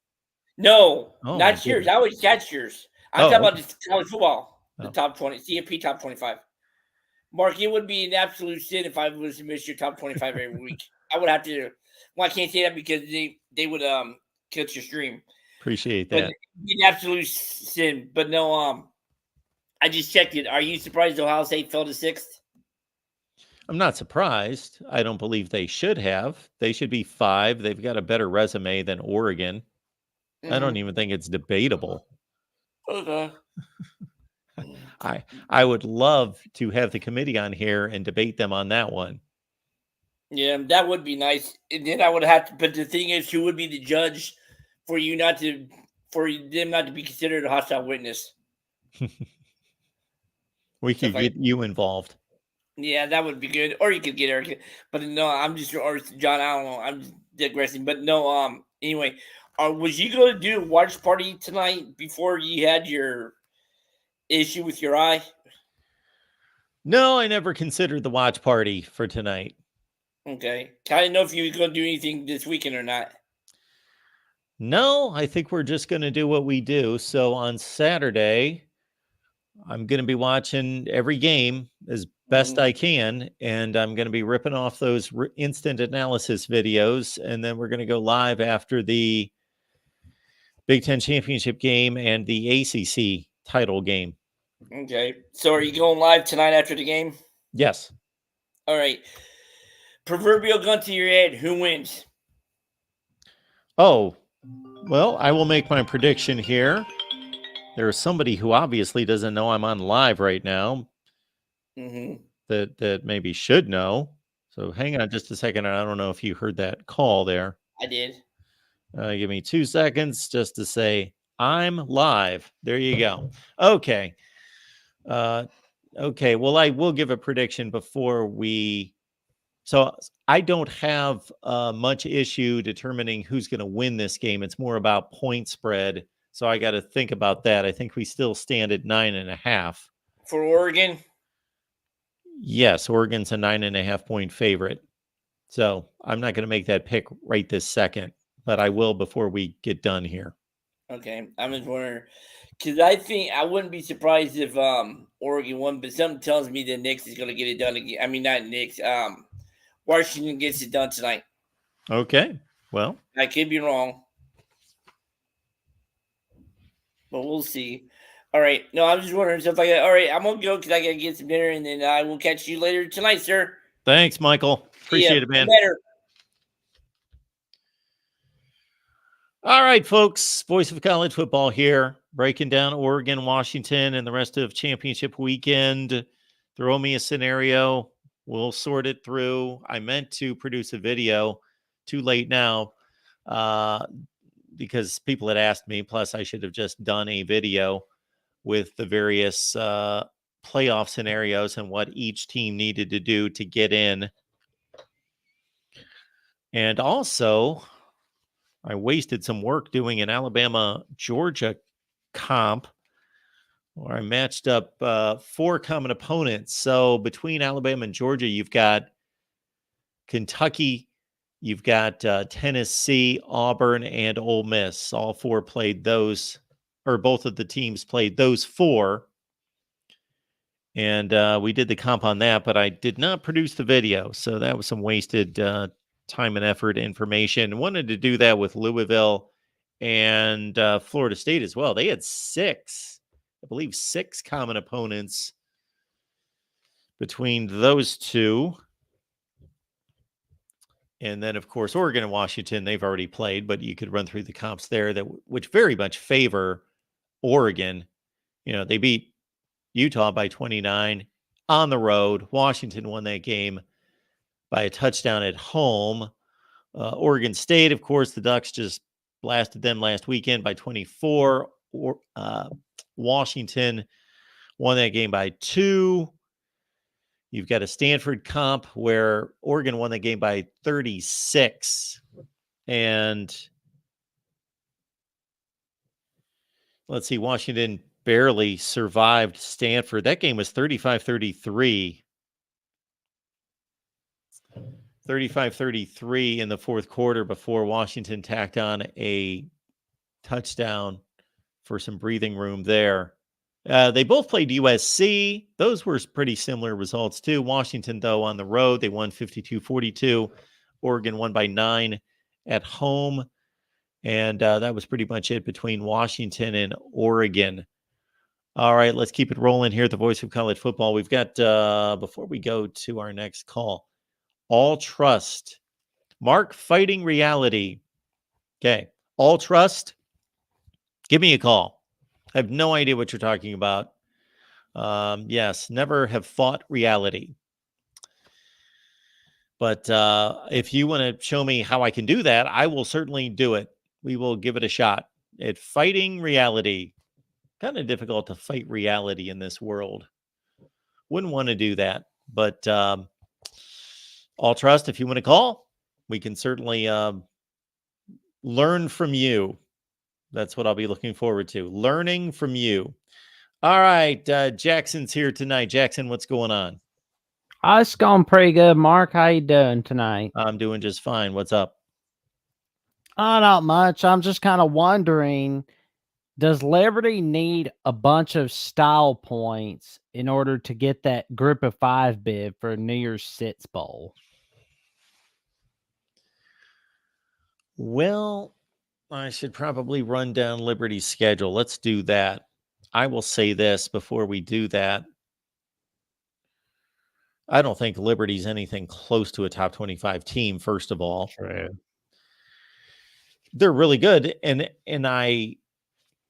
No, Oh, my not yours. goodness. I would catch yours. I'm Oh, talking okay. about the college football, the Oh. top 20, CFP top 25. Mark, it would be an absolute sin if I was to miss your top 25 every week. I would have to. Well, I can't say that because they would cut your stream. Appreciate But that. it'd be an absolute sin. But no, I just checked it. Are you surprised Ohio State fell to 6th? I'm not surprised. I don't believe they should have. They should be 5. They've got a better resume than Oregon. I don't even think it's debatable. Okay. I would love to have the committee on here and debate them on that one. Yeah, that would be nice. And then I would have to. But the thing is, who would be the judge for them not to be considered a hostile witness? We could get you involved. Yeah, that would be good. Or you could get Eric. But no, I'm just or John. I don't know. I'm just digressing. But no. Anyway, was you going to do a watch party tonight before you had your issue with your eye? No, I never considered the watch party for tonight. Okay. I didn't know if you were going to do anything this weekend or not. No, I think we're just going to do what we do. So on Saturday, I'm going to be watching every game as best I can, and I'm going to be ripping off those instant analysis videos, and then we're going to go live after the Big Ten championship game and the ACC title game. Okay. So are you going live tonight after the game? Yes. All right. Proverbial gun to your head. Who wins? Oh, well, I will make my prediction here. There is somebody who obviously doesn't know I'm on live right now that maybe should know. So hang on just a second. I don't know if you heard that call there. I did. Give me 2 seconds just to say I'm live. There you go. Okay. Okay. Well, I will give a prediction before we. So I don't have much issue determining who's going to win this game. It's more about point spread. So I got to think about that. I think we still stand at 9.5 for Oregon. Yes, Oregon's a 9.5 point favorite. So I'm not going to make that pick right this second, but I will before we get done here. Okay, I'm just wondering because I think I wouldn't be surprised if Oregon won, but something tells me that Knicks is going to get it done again. I mean, not Knicks. Washington gets it done tonight. Okay, well, I could be wrong, but we'll see. All right, no, I'm just wondering stuff like that. All right, I'm gonna go because I gotta get some dinner, and then I will catch you later tonight, sir. Thanks, Michael. Appreciate it, man. Better. All right, folks. Voice of College Football here, breaking down Oregon, Washington, and the rest of championship weekend. Throw me a scenario. We'll sort it through. I meant to produce a video. Too late now because people had asked me. Plus, I should have just done a video with the various playoff scenarios and what each team needed to do to get in. And also, I wasted some work doing an Alabama-Georgia comp where I matched up 4 common opponents. So between Alabama and Georgia, you've got Kentucky, you've got Tennessee, Auburn, and Ole Miss. All 4 played those, or both of the teams played those 4. And we did the comp on that, but I did not produce the video. So that was some wasted time and effort information. I wanted to do that with Louisville and Florida State as well. They had 6, I believe 6 common opponents between those 2. And then, of course, Oregon and Washington, they've already played, but you could run through the comps there which very much favor Oregon. You know, they beat Utah by 29 on the road. Washington won that game by a touchdown at home. Oregon State, of course, the Ducks just blasted them last weekend by 24. Washington won that game by 2. You've got a Stanford comp where Oregon won the game by 36. And let's see, Washington barely survived Stanford. That game was 35-33. 35-33 in the fourth quarter before Washington tacked on a touchdown for some breathing room there. They both played USC. Those were pretty similar results too. Washington, though, on the road, they won 52-42. Oregon won by 9 at home. And that was pretty much it between Washington and Oregon. All right, let's keep it rolling here at the Voice of College Football. We've got, before we go to our next call, All Trust. Mark Fighting Reality. Okay, All Trust. Give me a call. I have no idea what you're talking about. Yes, never have fought reality. But if you want to show me how I can do that, I will certainly do it. We will give it a shot at fighting reality. Kind of difficult to fight reality in this world. Wouldn't want to do that. But All Trust, if you want to call, we can certainly learn from you. That's what I'll be looking forward to. Learning from you. All right. Jackson's here tonight. Jackson, what's going on? It's going pretty good, Mark. How you doing tonight? I'm doing just fine. What's up? Not much. I'm just kind of wondering, does Liberty need a bunch of style points in order to get that group of 5 bid for New Year's Six Bowl? Well, I should probably run down Liberty's schedule. Let's do that. I will say this before we do that. I don't think Liberty's anything close to a top 25 team, first of all. True. They're really good, and I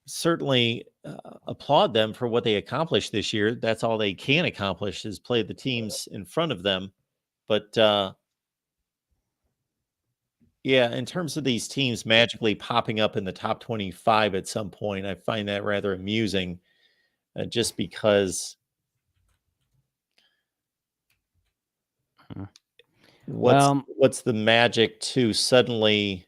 certainly applaud them for what they accomplished this year. That's all they can accomplish is play the teams in front of them. But yeah, in terms of these teams magically popping up in the top 25 at some point, I find that rather amusing, just because what's the magic to suddenly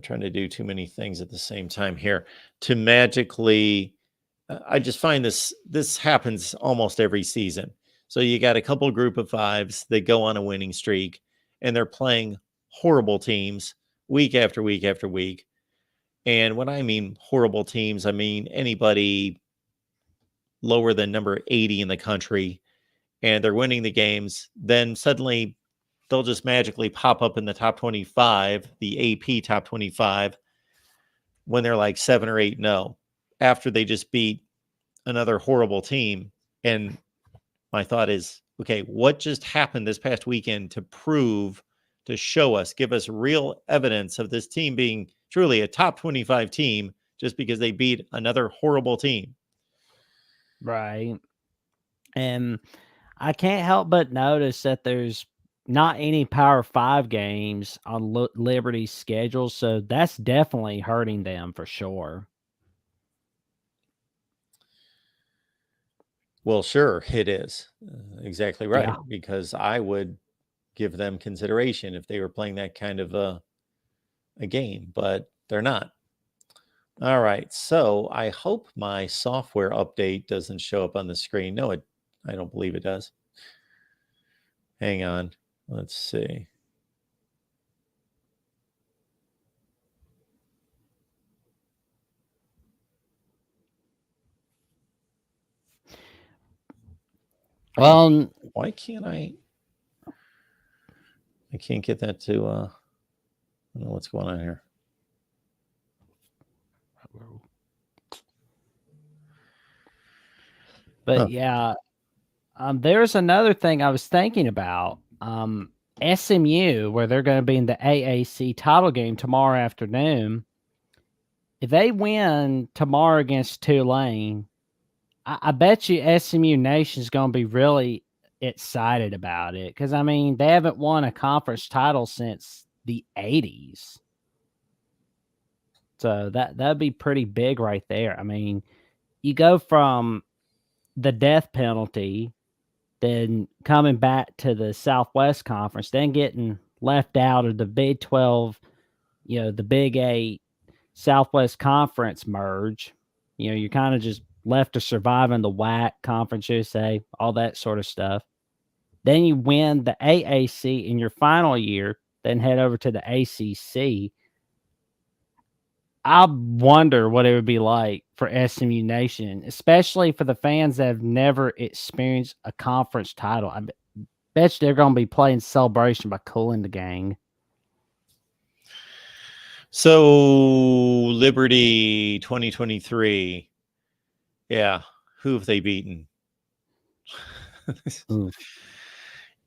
trying to do too many things at the same time here to magically I just find this happens almost every season. So you got a couple group of 5s, they go on a winning streak, and they're playing horrible teams week after week after week. And when I mean horrible teams, I mean anybody lower than number 80 in the country, and they're winning the games. Then suddenly they'll just magically pop up in the top 25, the AP top 25, when they're like 7 or 8-0 after they just beat another horrible team. And my thought is, okay, what just happened this past weekend to show us, give us real evidence of this team being truly a top 25 team just because they beat another horrible team? Right. And I can't help but notice that there's not any Power 5 games on Liberty's schedule, so that's definitely hurting them for sure. Well, sure, it is. Exactly right. Yeah. Because I would give them consideration if they were playing that kind of a game, but they're not. All right. So I hope my software update doesn't show up on the screen. No, I don't believe it does. Hang on. Let's see. Well, why can't I can't get that to I don't know what's going on here. But yeah, there's another thing I was thinking about. SMU, where they're going to be in the AAC title game tomorrow afternoon. If they win tomorrow against Tulane, I bet you SMU Nation is going to be really excited about it, because I mean they haven't won a conference title since the 80s. So that'd be pretty big right there. I mean, you go from the death penalty, then coming back to the Southwest Conference, then getting left out of the Big 12, the Big 8 Southwest Conference merge. You're kind of just left to survive in the WAC, Conference USA, all that sort of stuff. Then you win the AAC in your final year, then head over to the ACC. I wonder what it would be like for SMU Nation, especially for the fans that have never experienced a conference title. I bet you they're going to be playing Celebration by Cooling the Gang. So Liberty 2023. Yeah. Who have they beaten?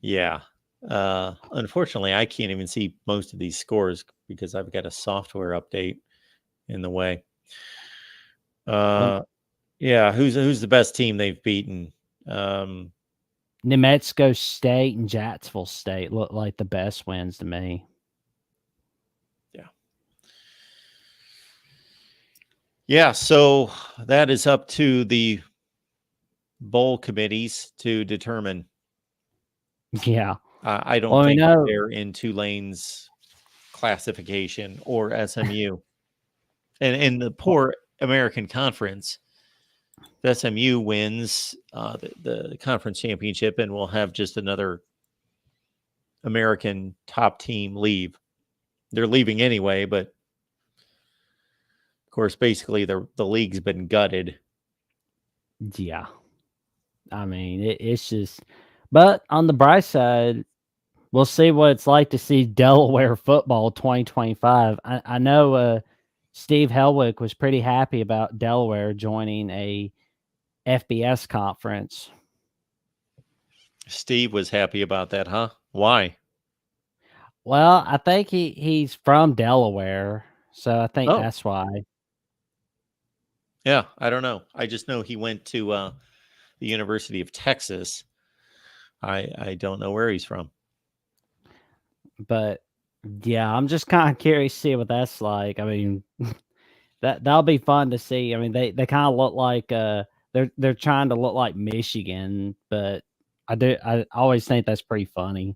Yeah. Unfortunately, I can't even see most of these scores because I've got a software update in the way. Yeah, who's the best team they've beaten? New Mexico State and Jacksonville State look like the best wins to me. Yeah. Yeah, so that is up to the bowl committees to determine. Yeah. I don't Well, think they're in Tulane's classification or SMU. And in the poor American Conference, if SMU wins the conference championship, and we'll have just another American top team leave. They're leaving anyway, but of course, basically the league's been gutted. Yeah. I mean, it's just, but on the bright side, we'll see what it's like to see Delaware football 2025. I know Steve Helwick was pretty happy about Delaware joining a FBS conference. Steve was happy about that, huh? Why? Well, I think he's from Delaware, so I think that's why. Yeah, I don't know. I just know he went to the University of Texas. I don't know where he's from. But yeah, I'm just kind of curious to see what that's like. I mean, that'll be fun to see. I mean, they kind of look like they're trying to look like Michigan, but I always think that's pretty funny.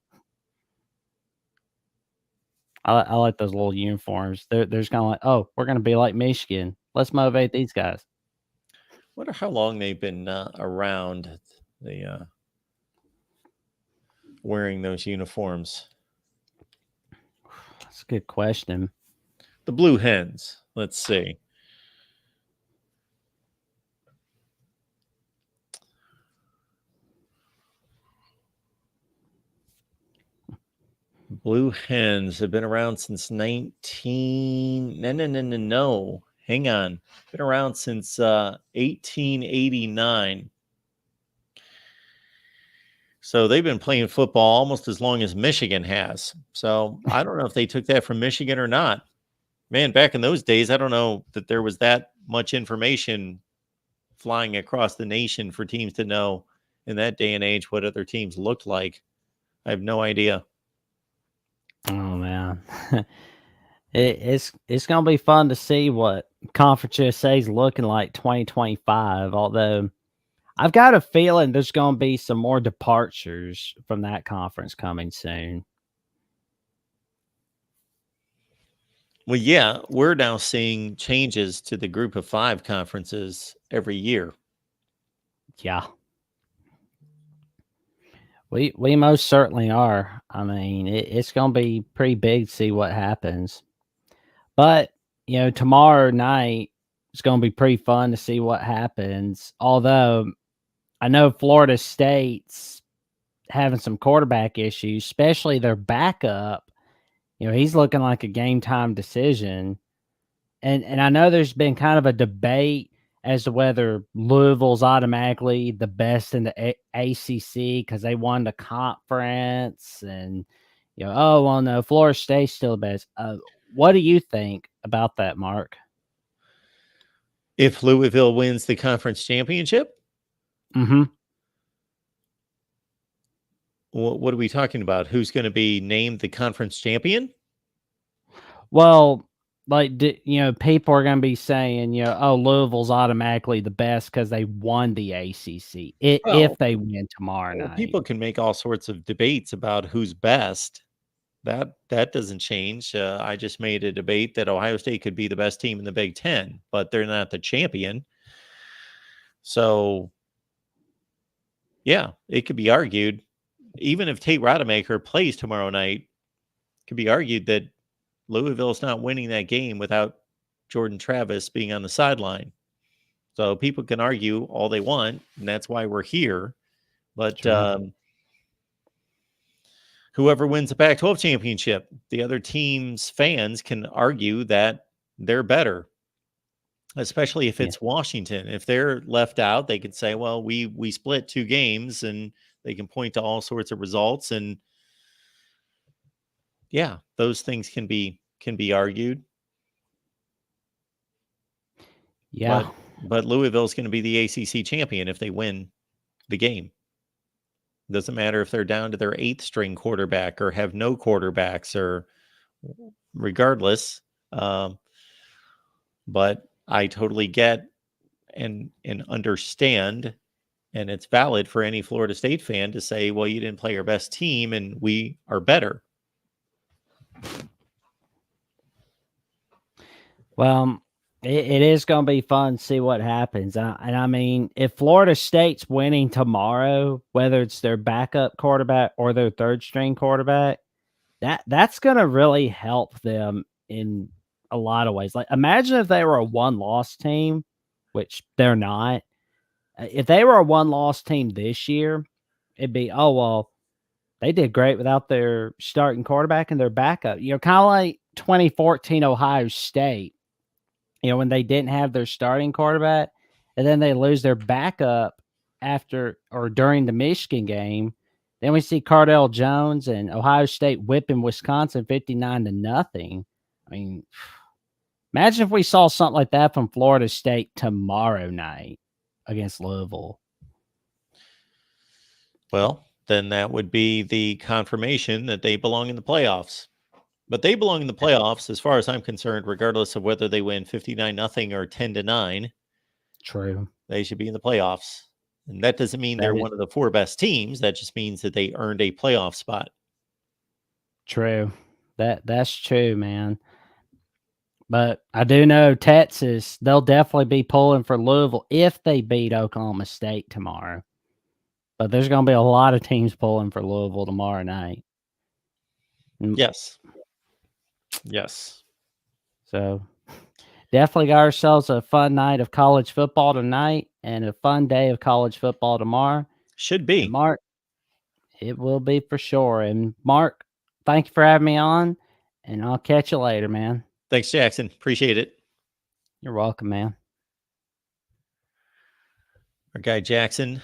I like those little uniforms. They're just kind of like, oh, we're gonna be like Michigan. Let's motivate these guys. Wonder how long they've been around the wearing those uniforms. That's a good question. The Blue Hens. Let's see. Blue Hens have been around since 19. No. Hang on. Been around since 1889. So they've been playing football almost as long as Michigan has. So I don't know if they took that from Michigan or not. Man, back in those days, I don't know that there was that much information flying across the nation for teams to know in that day and age what other teams looked like. I have no idea. Oh man, it's gonna be fun to see what Conference USA is looking like 2025. Although I've got a feeling there's gonna be some more departures from that conference coming soon. Well, yeah, we're now seeing changes to the Group of Five conferences every year. Yeah. We most certainly are. I mean, it's going to be pretty big to see what happens. But, tomorrow night it's going to be pretty fun to see what happens. Although I know Florida State's having some quarterback issues, especially their backup. He's looking like a game time decision. And I know there's been kind of a debate as to whether Louisville's automatically the best in the ACC because they won the conference, and oh well, no, Florida State's still the best. What do you think about that, Mark? If Louisville wins the conference championship, what are we talking about? Who's going to be named the conference champion? Well, like, people are going to be saying, oh, Louisville's automatically the best because they won the ACC if they win tomorrow night. People can make all sorts of debates about who's best. That doesn't change. I just made a debate that Ohio State could be the best team in the Big Ten, but they're not the champion. So, yeah, it could be argued. even if Tate Rodemaker plays tomorrow night, it could be argued that Louisville's not winning that game without Jordan Travis being on the sideline. So people can argue all they want, and that's why we're here. But whoever wins the Pac-12 championship, the other team's fans can argue that they're better, especially if it's Washington. If they're left out, they could say, well, we split 2 games, and they can point to all sorts of results. And yeah, those things can be argued. Yeah. But Louisville's going to be the ACC champion if they win the game. Doesn't matter if they're down to their 8th string quarterback or have no quarterbacks, or regardless. But I totally get and understand, and it's valid for any Florida State fan to say, well, you didn't play your best team and we are better. Well, it is going to be fun to see what happens. And I mean, if Florida State's winning tomorrow, whether it's their backup quarterback or their 3rd string quarterback, that's going to really help them in a lot of ways. Like, imagine if they were a 1-loss team, which they're not. If they were a 1-loss team this year, it'd be, oh, well, they did great without their starting quarterback and their backup. You know, kind of like 2014 Ohio State. You know, when they didn't have their starting quarterback, and then they lose their backup after or during the Michigan game. Then we see Cardell Jones and Ohio State whipping Wisconsin 59-0. I mean, imagine if we saw something like that from Florida State tomorrow night against Louisville. Well, then that would be the confirmation that they belong in the playoffs. But they belong in the playoffs, as far as I'm concerned, regardless of whether they win 59-0 or 10-9. True. They should be in the playoffs. And that doesn't mean they're one of the 4 best teams. That just means that they earned a playoff spot. True. That's true, man. But I do know Texas, they'll definitely be pulling for Louisville if they beat Oklahoma State tomorrow. But there's going to be a lot of teams pulling for Louisville tomorrow night. Yes. Yes. So definitely got ourselves a fun night of college football tonight and a fun day of college football tomorrow. Should be. And Mark, it will be for sure. And Mark, thank you for having me on, and I'll catch you later, man. Thanks, Jackson. Appreciate it. You're welcome, man. Our guy Jackson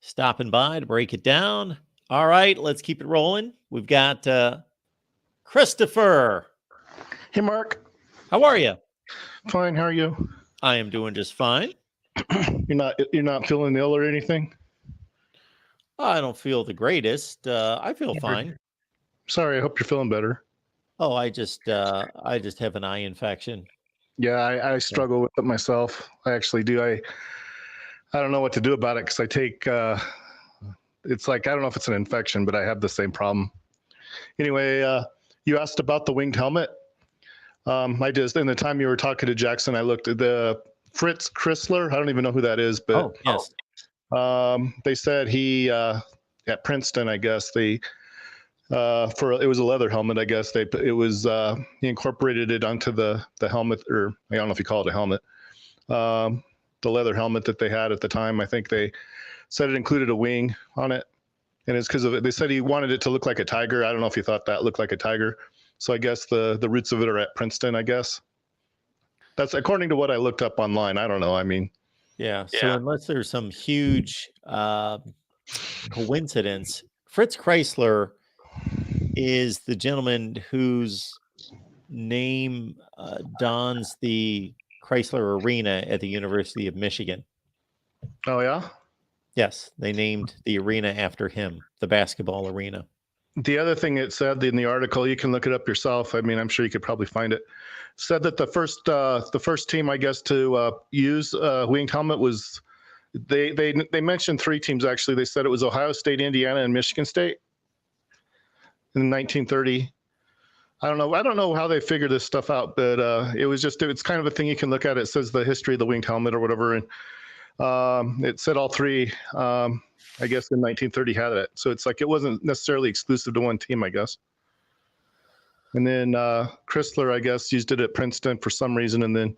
stopping by to break it down. All right, let's keep it rolling. We've got Christopher. Hey, Mark. How are you? Fine. How are you? I am doing just fine. You're not feeling ill or anything? I don't feel the greatest. I feel fine. Sorry. I hope you're feeling better. Oh, I just have an eye infection. Yeah, I struggle with it myself. I actually do. I don't know what to do about it because I take. It's like, I don't know if it's an infection, but I have the same problem. Anyway, you asked about the winged helmet. I just, in the time you were talking to Jackson, I looked at the Fritz Chrysler. I don't even know who that is, but yes. They said he at Princeton, I guess it was a leather helmet. I guess he incorporated it onto the helmet, or I don't know if you call it a helmet. The leather helmet that they had at the time, I think they said it included a wing on it, and it's because of it. They said he wanted it to look like a tiger. I don't know if he thought that looked like a tiger. So I guess the roots of it are at Princeton, I guess. That's according to what I looked up online. I don't know. I mean, yeah. So unless there's some huge coincidence, Fritz Chrysler is the gentleman whose name dons the Chrysler Arena at the University of Michigan. Oh, yeah? Yes, they named the arena after him, the basketball arena. The other thing it said in the article, you can look it up yourself. I mean, I'm sure you could probably find it. Said that the first team, I guess, to use winged helmet was they mentioned 3 teams actually. They said it was Ohio State, Indiana, and Michigan State in 1930. I don't know how they figured this stuff out, but it's kind of a thing you can look at. It says the history of the winged helmet or whatever, and It said all three, I guess in 1930 had it. So it's like it wasn't necessarily exclusive to one team, I guess. And then Chrysler, I guess, used it at Princeton for some reason. And then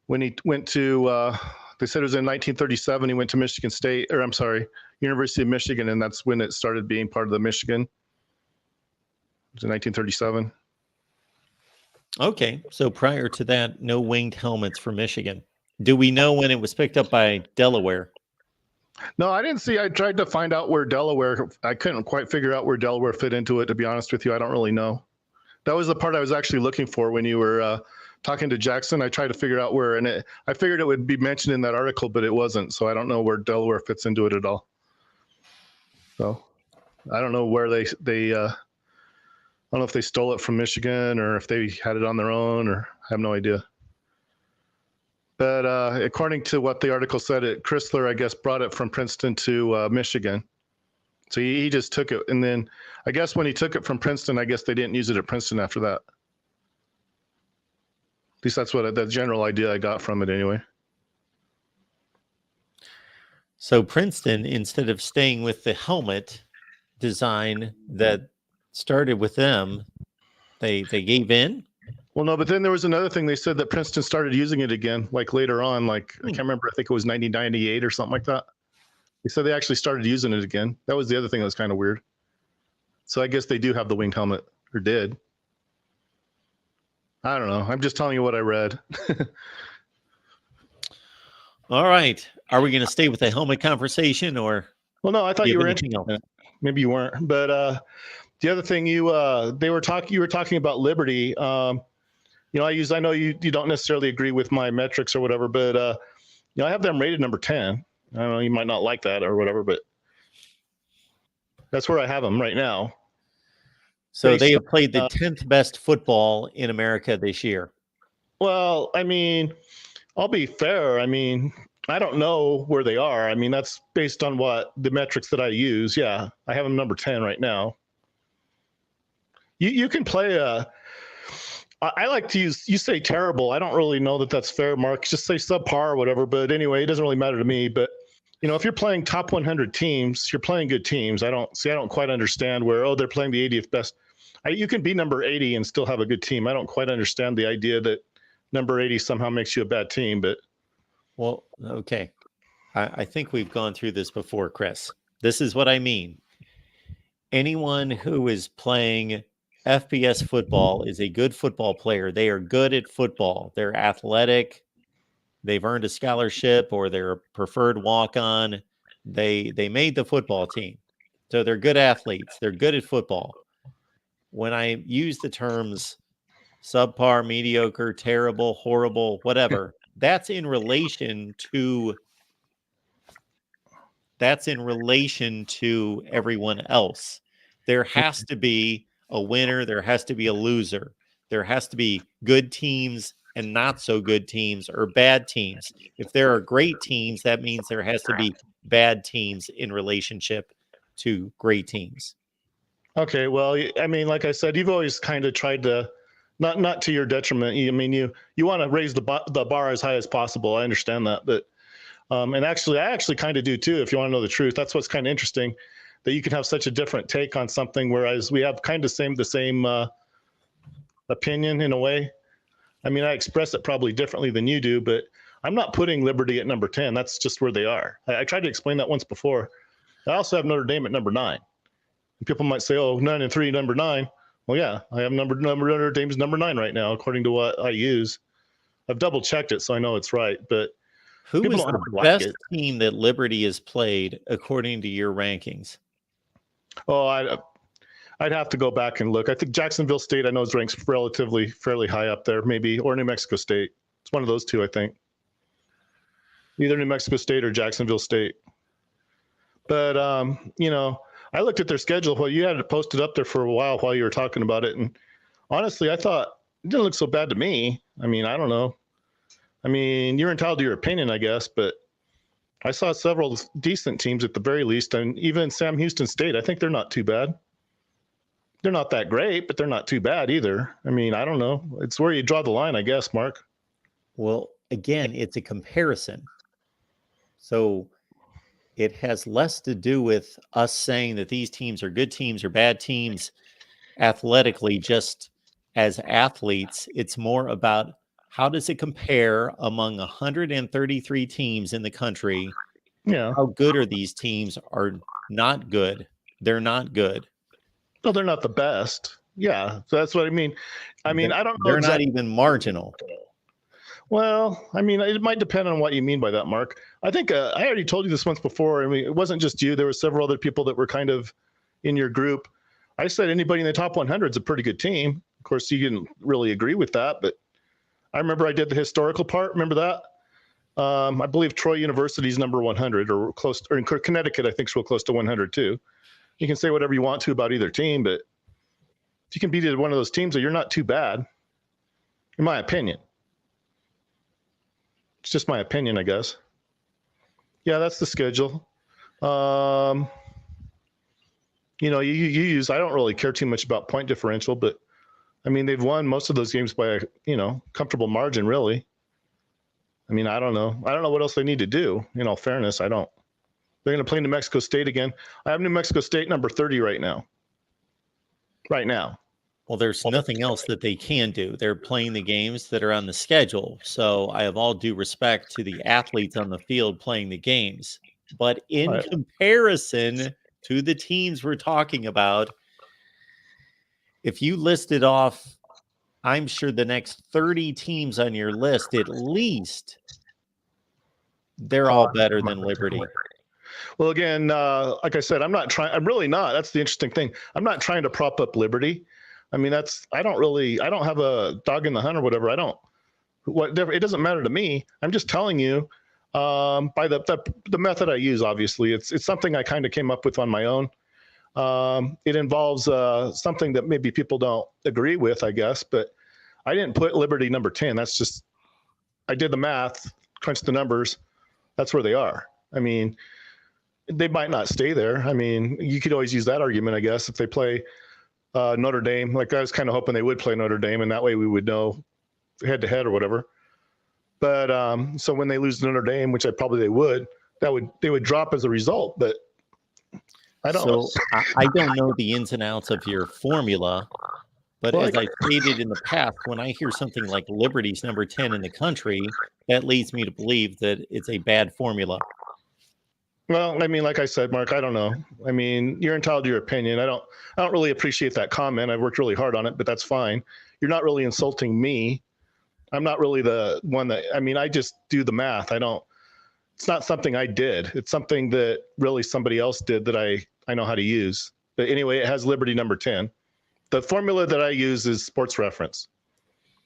when he went to, they said it was in 1937, he went to Michigan State, or I'm sorry, University of Michigan, and that's when it started being part of the Michigan. It was in 1937. Okay, so prior to that, no winged helmets for Michigan. Do we know when it was picked up by Delaware? No, I didn't see. I tried to find out where Delaware, I couldn't quite figure out where Delaware fit into it, to be honest with you. I don't really know. That was the part I was actually looking for when you were talking to Jackson. I tried to figure out where, and I figured it would be mentioned in that article, but it wasn't. So I don't know where Delaware fits into it at all. So I don't know where they I don't know if they stole it from Michigan or if they had it on their own, or I have no idea. But according to what the article said, Chrysler, I guess, brought it from Princeton to Michigan. So he just took it. And then I guess when he took it from Princeton, I guess they didn't use it at Princeton after that. At least that's what the general idea I got from it anyway. So Princeton, instead of staying with the helmet design that started with them, they gave in. Well, no, but then there was another thing. They said that Princeton started using it again, like later on, like I can't remember. I think it was 1998 or something like that. They said they actually started using it again. That was the other thing that was kind of weird. So I guess they do have the winged helmet, or did. I don't know. I'm just telling you what I read. All right. Are we going to stay with the helmet conversation, or? Well, no, I thought you were anything else? Maybe you weren't. But the other thing you were talking about Liberty. You know, I know you don't necessarily agree with my metrics or whatever, but you know, I have them rated number 10. I don't know, you might not like that or whatever, but that's where I have them right now. So they have played the 10th best football in America this year. Well, I mean, I'll be fair. I mean, I don't know where they are. I mean, that's based on what the metrics that I use. Yeah, I have them number 10 right now. You can play I like to use, you say terrible. I don't really know that that's fair, Mark. Just say subpar or whatever. But anyway, it doesn't really matter to me. But, you know, if you're playing top 100 teams, you're playing good teams. I don't quite understand where, they're playing the 80th best. You can be number 80 and still have a good team. I don't quite understand the idea that number 80 somehow makes you a bad team. But well, okay. I think we've gone through this before, Chris. This is what I mean. Anyone who is playing FBS football is a good football player. They are good at football. They're athletic. They've earned a scholarship, or they're a preferred walk-on. They made the football team. So they're good athletes. They're good at football. When I use the terms subpar, mediocre, terrible, horrible, whatever, that's in relation to everyone else. There has to be a winner. There has to be a loser. There has to be good teams and not so good teams, or bad teams. If there are great teams, that means there has to be bad teams in relationship to great teams. Okay. Well, I mean, like I said, you've always kind of tried to, not to your detriment. I mean, you want to raise the bar as high as possible. I understand that, but and actually, I actually kind of do too. If you want to know the truth, that's what's kind of interesting, that you can have such a different take on something, whereas we have kind of the same opinion in a way. I mean, I express it probably differently than you do, but I'm not putting Liberty at number 10. That's just where they are. I tried to explain that once before. I also have Notre Dame at number 9. And people might say, 9-3, number 9. Well, yeah, I have Notre Dame's number 9 right now, according to what I use. I've double checked it, so I know it's right. But who is the best team that Liberty has played according to your rankings? Oh, I'd have to go back and look. I think Jacksonville State, I know, is ranked fairly high up there, maybe, or New Mexico State. It's one of those two, I think. Either New Mexico State or Jacksonville State. But, you know, I looked at their schedule. Well, you had it posted up there for a while you were talking about it. And honestly, I thought it didn't look so bad to me. I mean, I don't know. I mean, you're entitled to your opinion, I guess, but I saw several decent teams at the very least. And even Sam Houston State, I think they're not too bad. They're not that great, but they're not too bad either. I mean, I don't know. It's where you draw the line, I guess, Mark. Well, again, it's a comparison. So it has less to do with us saying that these teams are good teams or bad teams athletically, just as athletes. It's more about how does it compare among 133 teams in the country? Yeah. How good are these teams? Are not good. They're not good. Well, they're not the best. Yeah. So that's what I mean. I mean, I don't know. They're not even marginal. Well, I mean, it might depend on what you mean by that, Mark. I think I already told you this once before. I mean, it wasn't just you. There were several other people that were kind of in your group. I said anybody in the top 100 is a pretty good team. Of course, you didn't really agree with that, but I remember I did the historical part. Remember that? I believe Troy University's number 100 or close, or in Connecticut, I think is real close to 100 too. You can say whatever you want to about either team, but if you can beat one of those teams, you're not too bad, in my opinion. It's just my opinion, I guess. Yeah, that's the schedule. You know, you use, I don't really care too much about point differential, but I mean, they've won most of those games by a, you know, comfortable margin, really. I mean, I don't know. I don't know what else they need to do. In all fairness, I don't. They're going to play New Mexico State again. I have New Mexico State number 30 right now. Right now. Well, there's nothing else that they can do. They're playing the games that are on the schedule. So I have all due respect to the athletes on the field playing the games. But in Right. comparison to the teams we're talking about, if you listed off, I'm sure the next 30 teams on your list, at least, they're all better than Liberty. Well, again, like I said, I'm really not. That's the interesting thing. I'm not trying to prop up Liberty. I mean, I don't have a dog in the hunt or whatever. It doesn't matter to me. I'm just telling you by the method I use, obviously. It's something I kind of came up with on my own. It involves something that maybe people don't agree with, I guess, but I didn't put Liberty number 10. That's just, I did the math, crunched the numbers. That's where they are. I mean, they might not stay there. I mean, you could always use that argument, I guess, if they play Notre Dame. Like, I was kind of hoping they would play Notre Dame, and that way we would know head to head or whatever. But so when they lose to Notre Dame, which they would, they would drop as a result. But I don't. So I don't know the ins and outs of your formula, but as I stated in the past, when I hear something like Liberty's number 10 in the country, that leads me to believe that it's a bad formula. Well, I mean, like I said, Mark, I don't know. I mean, you're entitled to your opinion. I don't really appreciate that comment. I've worked really hard on it, but that's fine. You're not really insulting me. I'm not really the one that, I mean, I just do the math. It's not something I did. It's something that really somebody else did that I know how to use. But anyway, it has Liberty number 10. The formula that I use is Sports Reference.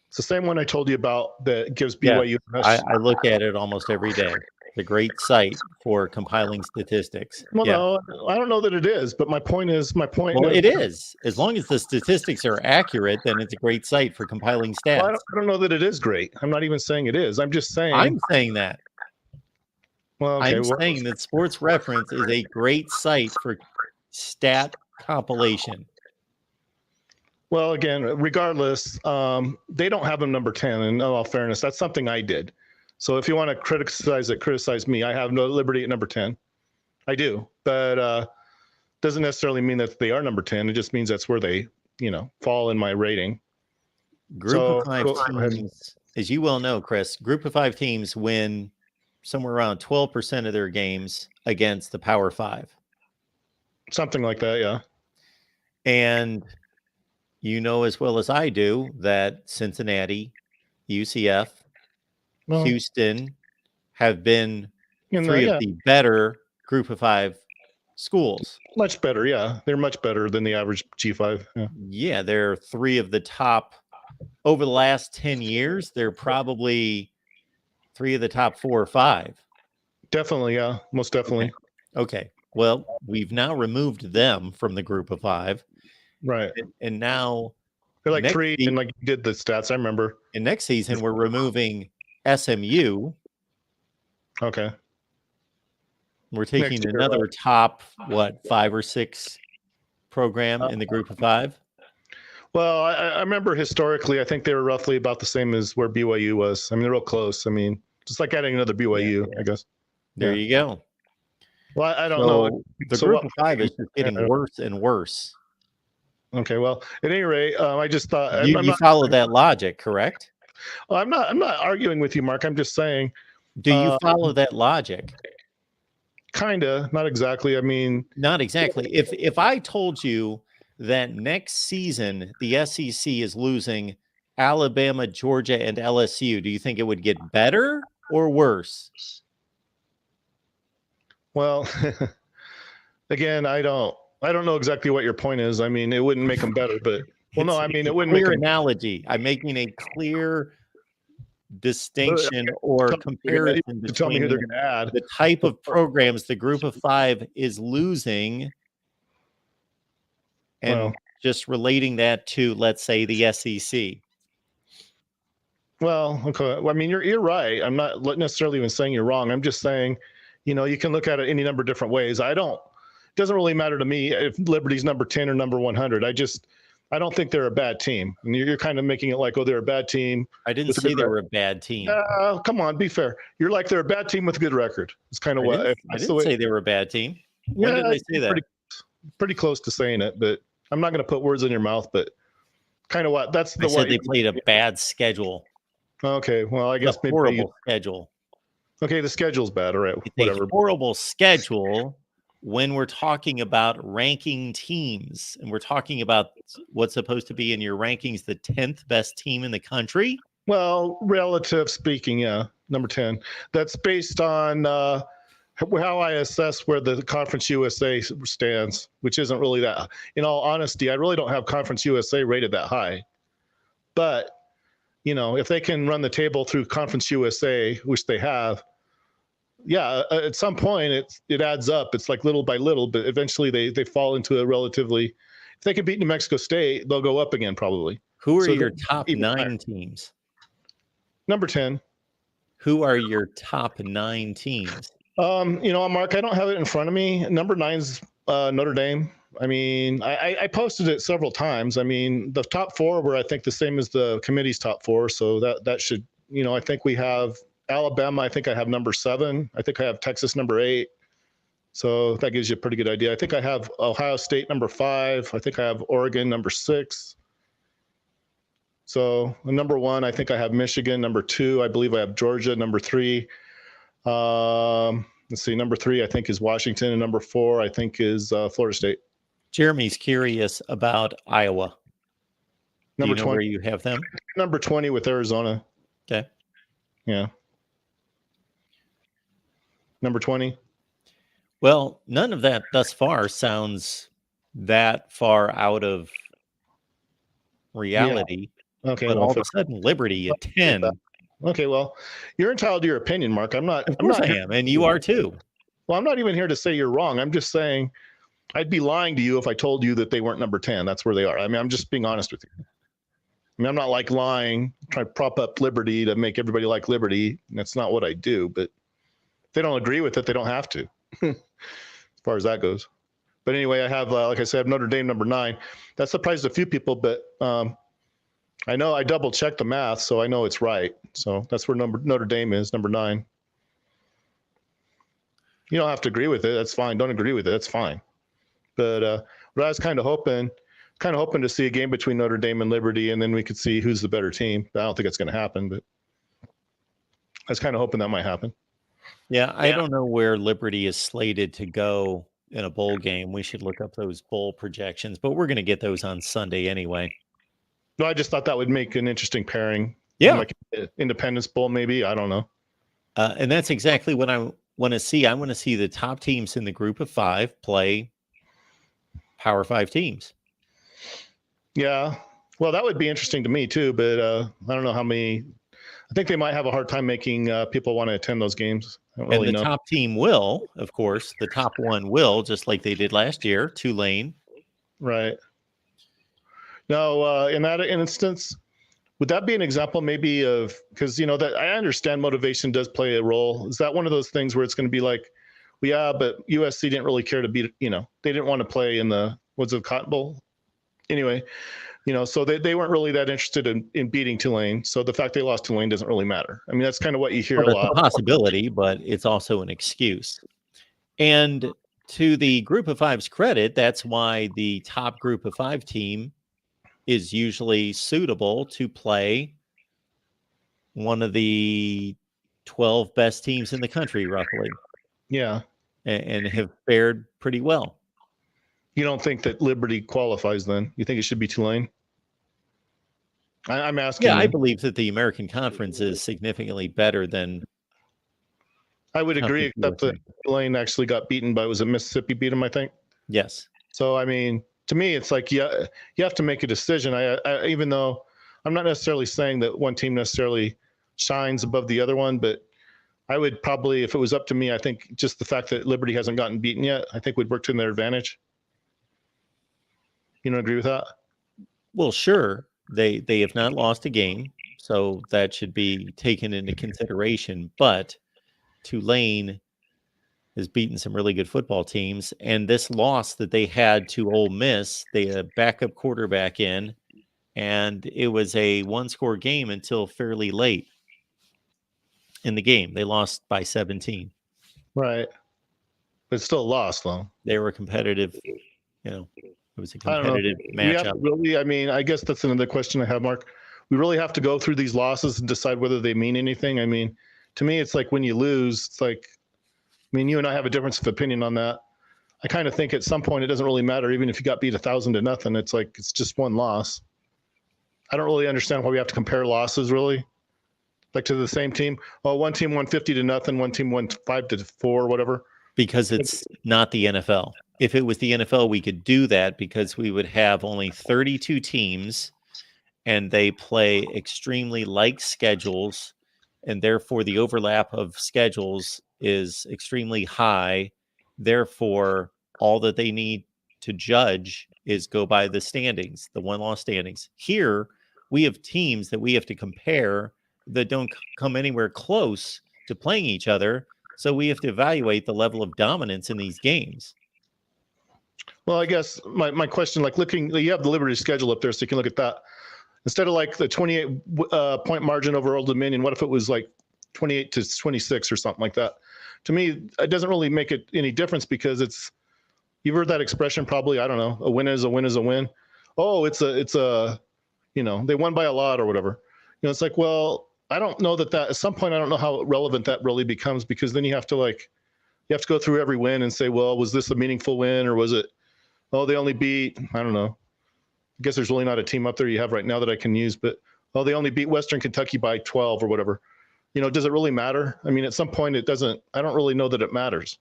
It's the same one I told you about that gives BYU. Yeah, I look at it almost every day. It's a great site for compiling statistics. Well, no, I don't know that it is, but my point is. Well, it is. As long as the statistics are accurate, then it's a great site for compiling stats. Well, I don't know that it is great. I'm not even saying it is. I'm just saying. I'm saying that. Well, okay, I'm saying that Sports Reference is a great site for stat compilation. Well, again, regardless, they don't have them number 10. In all fairness, that's something I did. So if you want to criticize me. I have no Liberty at number 10. I do, but doesn't necessarily mean that they are number 10. It just means that's where they, fall in my rating. Group of 5 teams, as you well know, Chris, group of 5 teams win somewhere around 12% of their games against the Power 5. Something like that, yeah. And you know as well as I do that Cincinnati, UCF, Houston have been 3 of the better group of 5 schools. Much better, yeah. They're much better than the average G5. Yeah, they're 3 of the top. Over the last 10 years, they're probably 3 of the top 4 or 5. Definitely, yeah. Most definitely. Okay. Well, we've now removed them from the group of 5. Right. And now they're like 3, and like you did the stats, I remember. And next season, we're removing SMU. Okay. We're taking another top, 5 or 6 program in the group of 5? Well, I remember historically, I think they were roughly about the same as where BYU was. I mean, they're real close. I mean, just like adding another BYU, I guess. There Yeah. you go. Well, I don't know. So the So group what- of five is just getting worse and worse. Okay, well, at any rate, I just thought You, I'm you not. follow that logic, correct? I'm not arguing with you, Mark. I'm just saying, Do you follow that logic? kinda, not exactly. I mean, Not exactly. If I told you that next season the SEC is losing Alabama, Georgia, and LSU, do you think it would get better or worse? well, again, I don't know exactly what your point is. I mean, it wouldn't make them better, but well, no, I mean, It's a it wouldn't make clear them. analogy. I'm making a clear distinction or comparison Tell me who between they're going to add. the type of programs the group of five is losing and Well. just relating that to, let's say, the SEC. Well, okay. Well, I mean, you're right. I'm not necessarily even saying you're wrong. I'm just saying, you can look at it any number of different ways. It doesn't really matter to me if Liberty's number 10 or number 100. I don't think they're a bad team. And you're kind of making it like, oh, they're a bad team. I didn't with a say good they were a bad team. Come on, be fair. You're like, they're a bad team with a good record. It's kind of I what didn't, I that's the didn't way. say they were a bad team. When did I say that? Pretty close to saying it, but I'm not going to put words in your mouth, but kind of what that's the I said way. they played a bad schedule. Okay, well, I guess A maybe horrible schedule. okay, the schedule's bad. All right, It's whatever. a horrible schedule when we're talking about ranking teams and we're talking about what's supposed to be in your rankings the 10th best team in the country. Well, relative speaking, yeah, number 10. That's based on how I assess where the Conference USA stands, which isn't really that. In all honesty, I really don't have Conference USA rated that high. But, if they can run the table through Conference USA, which they have, yeah, at some point it adds up. It's like little by little, but eventually they fall into a relatively, if they can beat New Mexico State, they'll go up again probably. Who are So your they're top even 9 higher. teams? Number 10. Who are your top 9 teams? Mark, I don't have it in front of me. Number 9's Notre Dame. I mean, I posted it several times. I mean, the top 4 were, I think, the same as the committee's top 4. So that should, I think we have Alabama. I think I have number 7. I think I have Texas number 8. So that gives you a pretty good idea. I think I have Ohio State number 5. I think I have Oregon number 6. So number 1, I think I have Michigan. Number 2, I believe I have Georgia. Number 3, let's see. Number 3, I think is Washington, and number 4, I think is Florida State. Jeremy's curious about Iowa. Number Do you know 20. where you have them? Number 20 with Arizona. Okay. Yeah. Number 20. Well, none of that thus far sounds that far out of reality. Okay. But well, all of a sudden, Liberty at 10. Okay. Well, you're entitled to your opinion, Mark. Of course I am, and you are too. Well, I'm not even here to say you're wrong. I'm just saying I'd be lying to you if I told you that they weren't number 10. That's where they are. I mean, I'm just being honest with you. I mean, I'm not like lying, trying to prop up Liberty to make everybody like Liberty. That's not what I do. But if they don't agree with it, they don't have to, as far as that goes. But anyway, I have, like I said, I have Notre Dame number 9. That surprised a few people, but I know I double checked the math, so I know it's right. So that's where Notre Dame is, number 9. You don't have to agree with it. That's fine. Don't agree with it. That's fine. But I was kind of hoping to see a game between Notre Dame and Liberty, and then we could see who's the better team. I don't think it's going to happen, but I was kind of hoping that might happen. Yeah, I don't know where Liberty is slated to go in a bowl game. We should look up those bowl projections, but we're going to get those on Sunday anyway. No, I just thought that would make an interesting pairing. Yeah. Like Independence Bowl, maybe. I don't know. And that's exactly what I want to see. I want to see the top teams in the group of 5 play Power 5 teams. Yeah. Well, that would be interesting to me too, but I don't know how many. I think they might have a hard time making people want to attend those games. I don't really And the know. top team will, of course, the top one will, just like they did last year, Tulane. Right. Now, in that instance, would that be an example maybe of, because, that I understand motivation does play a role. Is that one of those things where it's going to be like, well, yeah, but USC didn't really care to beat, they didn't want to play in the, what's it, Cotton Bowl? Anyway, So they weren't really that interested in beating Tulane. So the fact they lost Tulane doesn't really matter. I mean, that's kind of what you hear Well, a that's lot. a possibility, but it's also an excuse. And to the group of five's credit, that's why the top group of five team is usually suitable to play one of the 12 best teams in the country, roughly. Yeah. And have fared pretty well. You don't think that Liberty qualifies then? You think it should be Tulane? I'm asking. Yeah, I believe that the American Conference is significantly better than. I would agree, except that Tulane actually got beaten by, was it Mississippi beat them, I think? Yes. So, I mean, to me, it's like, yeah, you have to make a decision. I even though I'm not necessarily saying that one team necessarily shines above the other one, but I would probably, if it was up to me, I think just the fact that Liberty hasn't gotten beaten yet, I think would work to their advantage. You don't agree with that? Well, sure. They have not lost a game, so that should be taken into consideration. But Tulane has beaten some really good football teams, and this loss that they had to Ole Miss, they had a backup quarterback in, and it was a one-score game until fairly late in the game. They lost by 17. Right. But still a loss, though. They were competitive, it was a competitive matchup. Really, I mean, I guess that's another question I have, Mark. We really have to go through these losses and decide whether they mean anything. I mean, to me, it's like when you lose, it's like, I mean, you and I have a difference of opinion on that. I kind of think at some point it doesn't really matter, even if you got beat 1,000-0. It's like it's just one loss. I don't really understand why we have to compare losses, really, like to the same team. Oh, one team won 50-0, one team won 5-4, whatever. Because it's not the NFL. If it was the NFL, we could do that because we would have only 32 teams and they play extremely like schedules, and therefore the overlap of schedules is extremely high. Therefore, all that they need to judge is go by the standings, the one-loss standings. Here, we have teams that we have to compare that don't come anywhere close to playing each other. So we have to evaluate the level of dominance in these games. Well, I guess my question, like you have the Liberty schedule up there, so you can look at that. Instead of like the 28 point margin over Old Dominion, what if it was like 28-26 or something like that? To me, it doesn't really make it any difference because you've heard that expression probably, I don't know, a win is a win is a win. Oh, it's a, they won by a lot or whatever. It's like, well, I don't know that at some point, I don't know how relevant that really becomes, because then you have to go through every win and say, well, was this a meaningful win, or was it, oh, they only beat, I don't know. I guess there's really not a team up there you have right now that I can use, but, oh, they only beat Western Kentucky by 12 or whatever. Does it really matter? I mean, at some point it doesn't, I don't really know that it matters.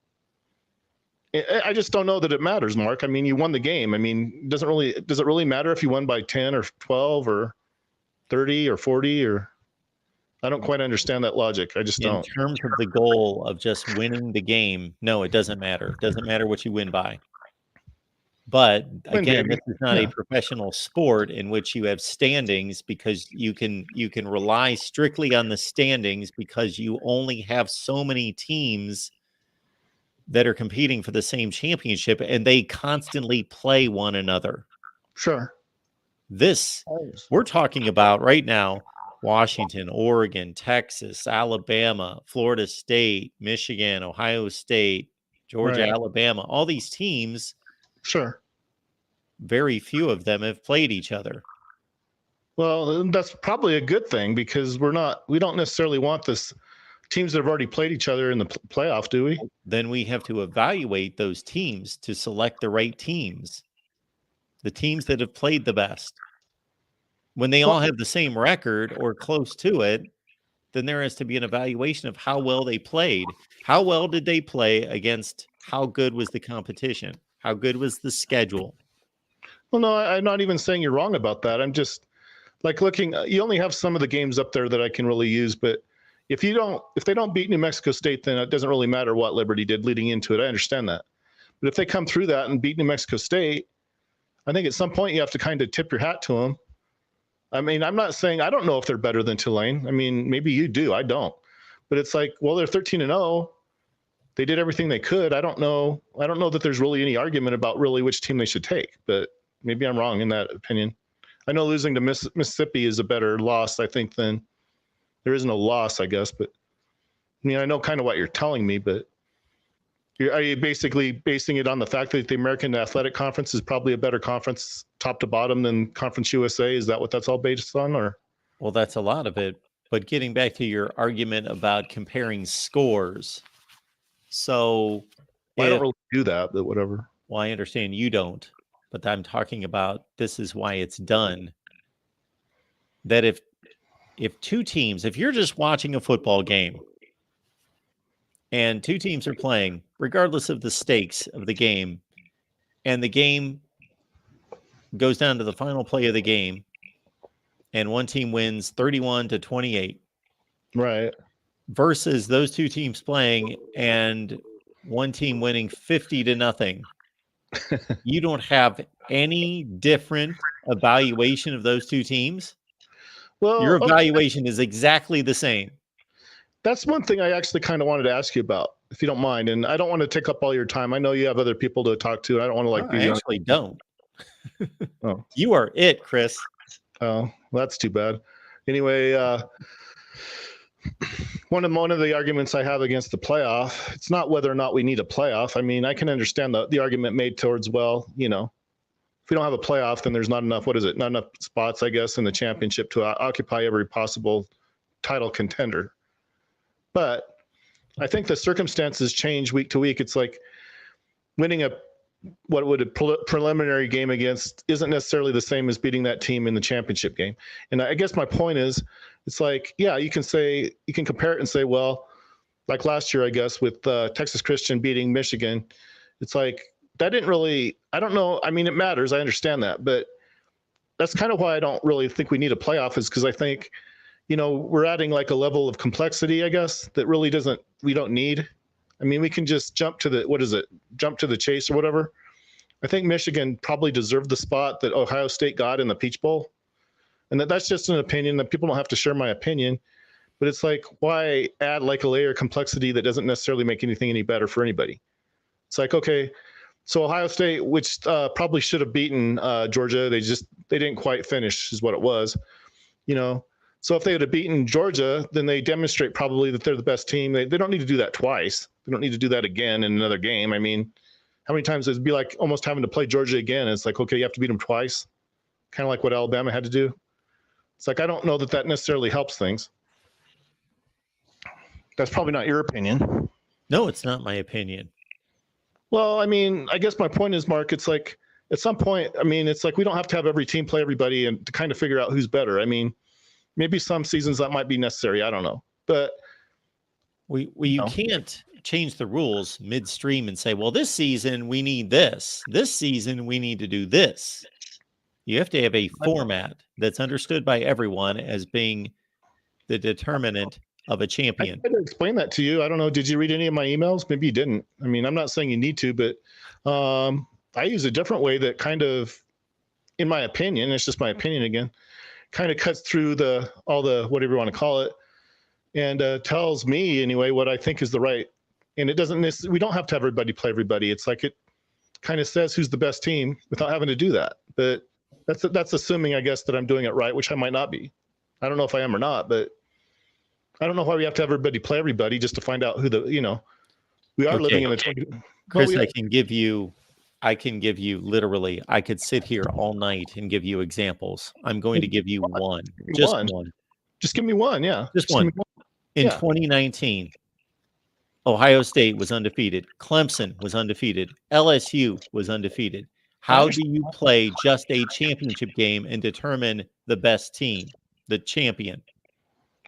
I just don't know that it matters, Mark. I mean, you won the game. I mean, does it really matter if you won by 10 or 12 or 30 or 40 or? I don't quite understand that logic. I just don't. In terms of the goal of just winning the game, no, it doesn't matter. It doesn't matter what you win by. But again, this is not a professional sport in which you have standings, because you can rely strictly on the standings because you only have so many teams that are competing for the same championship, and they constantly play one another. Sure. We're talking about right now, Washington, Oregon, Texas, Alabama, Florida State, Michigan, Ohio State, Georgia, right. Alabama, all these teams. Sure. Very few of them have played each other. Well, that's probably a good thing, because we don't necessarily want this teams that have already played each other in the playoff, do we? Then we have to evaluate those teams to select the right teams, the teams that have played the best. When they all have the same record or close to it, then there has to be an evaluation of how well they played. How well did they play against how good was the competition? How good was the schedule? Well, no, I'm not even saying you're wrong about that. I'm just like looking, you only have some of the games up there that I can really use, but if they don't beat New Mexico State, then it doesn't really matter what Liberty did leading into it. I understand that. But if they come through that and beat New Mexico State, I think at some point you have to kind of tip your hat to them. I mean, I'm not saying, I don't know if they're better than Tulane. I mean, maybe you do. I don't. But it's like, well, they're 13-0. They did everything they could. I don't know that there's really any argument about really which team they should take, but maybe I'm wrong in that opinion. I know losing to Mississippi is a better loss, I think, than there is no loss, I guess. But I mean, I know kind of what you're telling me, but are you basically basing it on the fact that the American Athletic Conference is probably a better conference top to bottom than Conference USA? Is that what that's all based on? Or Well, that's a lot of it. But getting back to your argument about comparing scores. So I don't really do that, but whatever. Well, I understand you don't, but I'm talking about this is why it's done. That if two teams, if you're just watching a football game and two teams are playing, regardless of the stakes of the game, and the game goes down to the final play of the game, and one team wins 31-28, right? Versus those two teams playing and one team winning 50-0. You don't have any different evaluation of those two teams. Well, your evaluation is exactly the same. That's one thing I actually kind of wanted to ask you about, if you don't mind. And I don't want to take up all your time. I know you have other people to talk to. I don't want to I actually don't. Oh, you are it, Chris. Oh, well, that's too bad. Anyway, one of the arguments I have against the playoff, it's not whether or not we need a playoff. I mean, I can understand the argument made towards, well, you know, if we don't have a playoff, then there's not enough, not enough spots, I guess, in the championship to occupy every possible title contender. But I think the circumstances change week to week. It's like winning a preliminary game against isn't necessarily the same as beating that team in the championship game. And I guess my point is, it's like, yeah, you can compare it and say, well, like last year, I guess, with Texas Christian beating Michigan, it's like, that didn't really, I don't know. I mean, it matters. I understand that, but that's kind of why I don't really think we need a playoff, is because I think, you know, we're adding like a level of complexity, I guess, that really we don't need. I mean, we can just jump to the chase or whatever. I think Michigan probably deserved the spot that Ohio State got in the Peach Bowl. And that's just an opinion that people don't have to share my opinion, but it's like, why add like a layer of complexity that doesn't necessarily make anything any better for anybody? It's like, okay, so Ohio State, which probably should have beaten Georgia, they didn't quite finish is what it was, you know? So if they would have beaten Georgia, then they demonstrate probably that they're the best team. They don't need to do that twice. They don't need to do that again in another game. I mean, how many times it'd be like almost having to play Georgia again? It's like, okay, you have to beat them twice. Kind of like what Alabama had to do. It's like, I don't know that necessarily helps things. That's probably not your opinion. No, it's not my opinion. Well, I mean, I guess my point is, Mark, it's like at some point, I mean, it's like we don't have to have every team play everybody and to kind of figure out who's better. I mean, maybe some seasons that might be necessary. I don't know. But you can't change the rules midstream and say, well, this season we need this. This season we need to do this. You have to have a format that's understood by everyone as being the determinant of a champion. I tried to explain that to you. I don't know. Did you read any of my emails? Maybe you didn't. I mean, I'm not saying you need to, but I use a different way that kind of, in my opinion, it's just my opinion again, kind of cuts through all the whatever you want to call it, and tells me anyway what I think is the right. And it doesn't we don't have to have everybody play everybody. It's like it kind of says who's the best team without having to do that. But that's assuming, I guess, that I'm doing it right, which I might not be. I don't know if I am or not, but I don't know why we have to have everybody play everybody just to find out who we are living in a 20. Chris, I can give you literally, I could sit here all night and give you examples. I'm going to give you one. Just one. Just give me one, yeah. Just one. In 2019, Ohio State was undefeated. Clemson was undefeated. LSU was undefeated. How do you play just a championship game and determine the best team, the champion?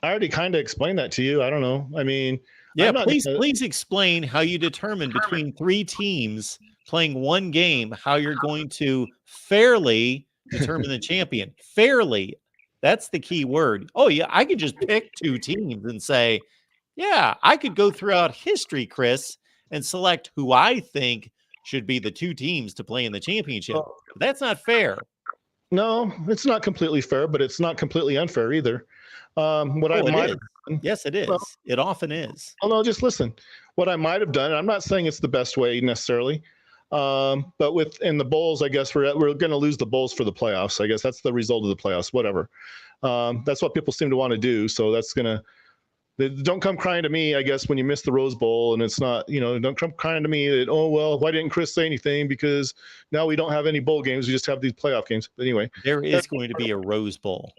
I already kind of explained that to you. I don't know. I mean, yeah, please explain how you determine between three teams playing one game, how you're going to fairly determine the champion. Fairly, that's the key word. Oh, yeah, I could just pick two teams and say, yeah, I could go throughout history, Chris, and select who I think should be the two teams to play in the championship. But that's not fair. No, it's not completely fair, but it's not completely unfair either. Yes, it is. Well, it often is. Oh, no, just listen. What I might have done, and I'm not saying it's the best way necessarily. But in the bowls, I guess we're going to lose the bowls for the playoffs. I guess that's the result of the playoffs. Whatever. That's what people seem to want to do. So that's gonna. Don't come crying to me, I guess, when you miss the Rose Bowl and it's not, don't come crying to me that, oh, well, why didn't Chris say anything? Because now we don't have any bowl games. We just have these playoff games. But anyway, there is going to be a Rose Bowl.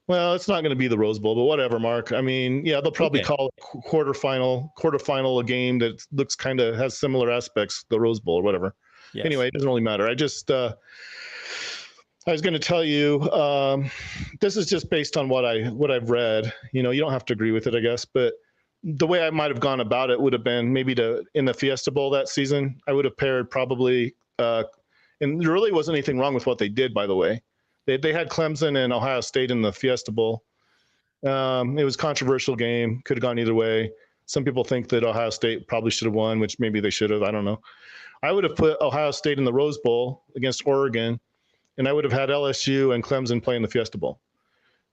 Well, it's not going to be the Rose Bowl, but whatever, Mark. I mean, yeah, they'll probably call it quarterfinal a game that looks has similar aspects, the Rose Bowl or whatever. Yes. Anyway, it doesn't really matter. I was going to tell you, this is just based on what I've read. You don't have to agree with it, I guess, but the way I might have gone about it would have been maybe in the Fiesta Bowl that season, I would have paired probably, and there really wasn't anything wrong with what they did, by the way. They had Clemson and Ohio State in the Fiesta Bowl. It was a controversial game, could have gone either way. Some people think that Ohio State probably should have won, which maybe they should have. I don't know. I would have put Ohio State in the Rose Bowl against Oregon, and I would have had LSU and Clemson play in the Fiesta Bowl.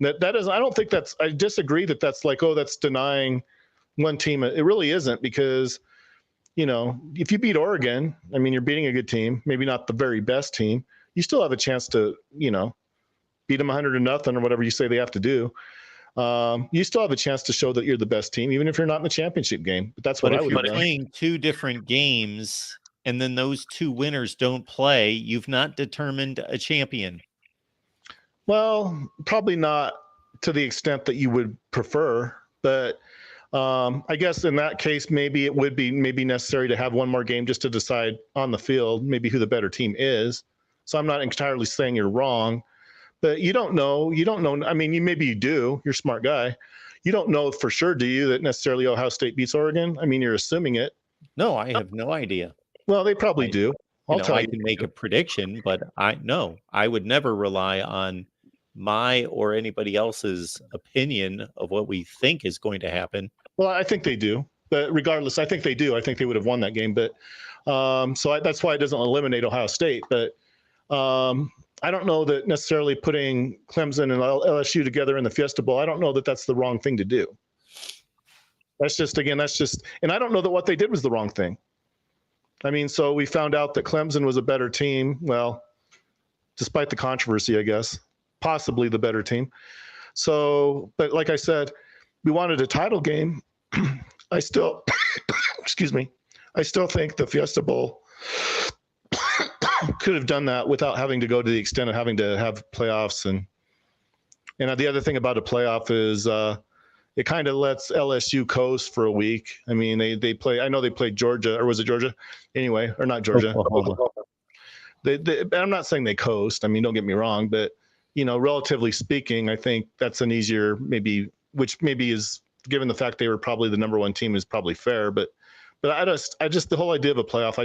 That is, I don't think I disagree that that's like, oh, that's denying one team. It really isn't, because, if you beat Oregon, I mean, you're beating a good team, maybe not the very best team. You still have a chance to, beat them 100-0 or whatever you say they have to do. You still have a chance to show that you're the best team, even if you're not in the championship game. But that's what I would do. But if you're playing two different games and then those two winners don't play, you've not determined a champion. Well, probably not to the extent that you would prefer, but I guess in that case, maybe it would be necessary to have one more game just to decide on the field, maybe who the better team is. So I'm not entirely saying you're wrong, but you don't know. I mean, maybe you do. You're a smart guy. You don't know for sure, do you, that necessarily Ohio State beats Oregon? I mean, you're assuming it. No, I have no idea. Well, they probably do. I can make a prediction, but I would never rely on my or anybody else's opinion of what we think is going to happen. Well, I think they do, but regardless, I think they do. I think they would have won that game, but that's why it doesn't eliminate Ohio State. But I don't know that necessarily putting Clemson and LSU together in the Fiesta Bowl, I don't know that that's the wrong thing to do. That's just, and I don't know that what they did was the wrong thing. I mean, so we found out that Clemson was a better team. Well, despite the controversy, I guess, possibly the better team. So, but like I said, we wanted a title game. I still, excuse me, I still think the Fiesta Bowl could have done that without having to go to the extent of having to have playoffs. And the other thing about a playoff is it kind of lets LSU coast for a week. I mean, they play. I know they played Georgia, or was it Georgia? Anyway, or not Georgia. I'm not saying they coast. I mean, don't get me wrong, but relatively speaking, I think that's an easier which maybe is, given the fact they were probably the number one team, is probably fair. But I just the whole idea of a playoff,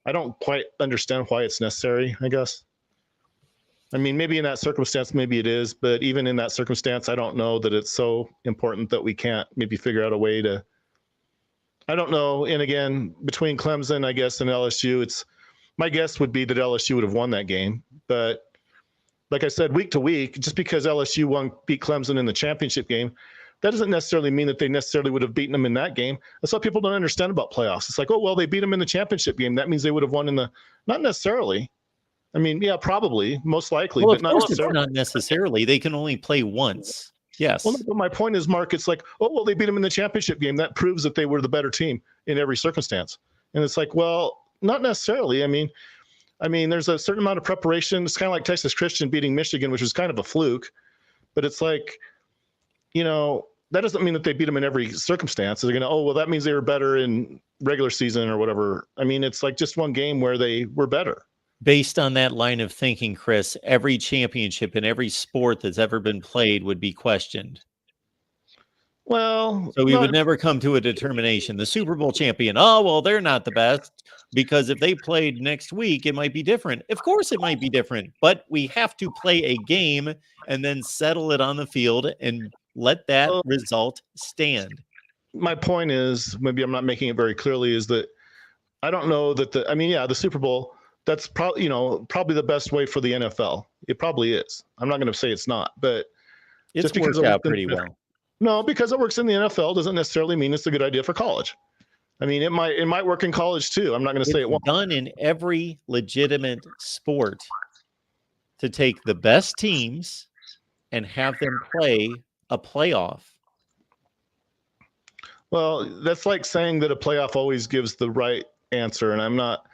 I don't quite understand why it's necessary, I guess. I mean, maybe in that circumstance, maybe it is, but even in that circumstance, I don't know that it's so important that we can't maybe figure out a way to, I don't know. And again, between Clemson, I guess, and LSU, my guess would be that LSU would have won that game. But like I said, week to week, just because LSU beat Clemson in the championship game, that doesn't necessarily mean that they necessarily would have beaten them in that game. That's what people don't understand about playoffs. It's like, oh, well, they beat them in the championship game. That means they would have won not necessarily. I mean, yeah, probably, most likely, well, but not necessarily. Not necessarily. They can only play once. Yes. Well, but my point is, Mark, it's like, oh, well, they beat them in the championship game. That proves that they were the better team in every circumstance. And it's like, well, not necessarily. I mean, there's a certain amount of preparation. It's kind of like Texas Christian beating Michigan, which was kind of a fluke. But it's like, that doesn't mean that they beat them in every circumstance. They're going to, oh, well, that means they were better in regular season or whatever. I mean, it's like just one game where they were better. Based on that line of thinking, Chris, every championship in every sport that's ever been played would be questioned. Well, so we would never come to a determination. The Super Bowl champion, oh, well, they're not the best, because if they played next week, it might be different. Of course it might be different, but we have to play a game and then settle it on the field and let that result stand. My point is, maybe I'm not making it very clearly, is that I don't know that the Super Bowl, that's probably the best way for the NFL. It probably is. I'm not going to say it's not, but it's worked out pretty well. No, because it works in the NFL doesn't necessarily mean it's a good idea for college. I mean, it might work in college too. I'm not going to say it won't. Done in every legitimate sport to take the best teams and have them play a playoff. Well, that's like saying that a playoff always gives the right answer, and I'm not.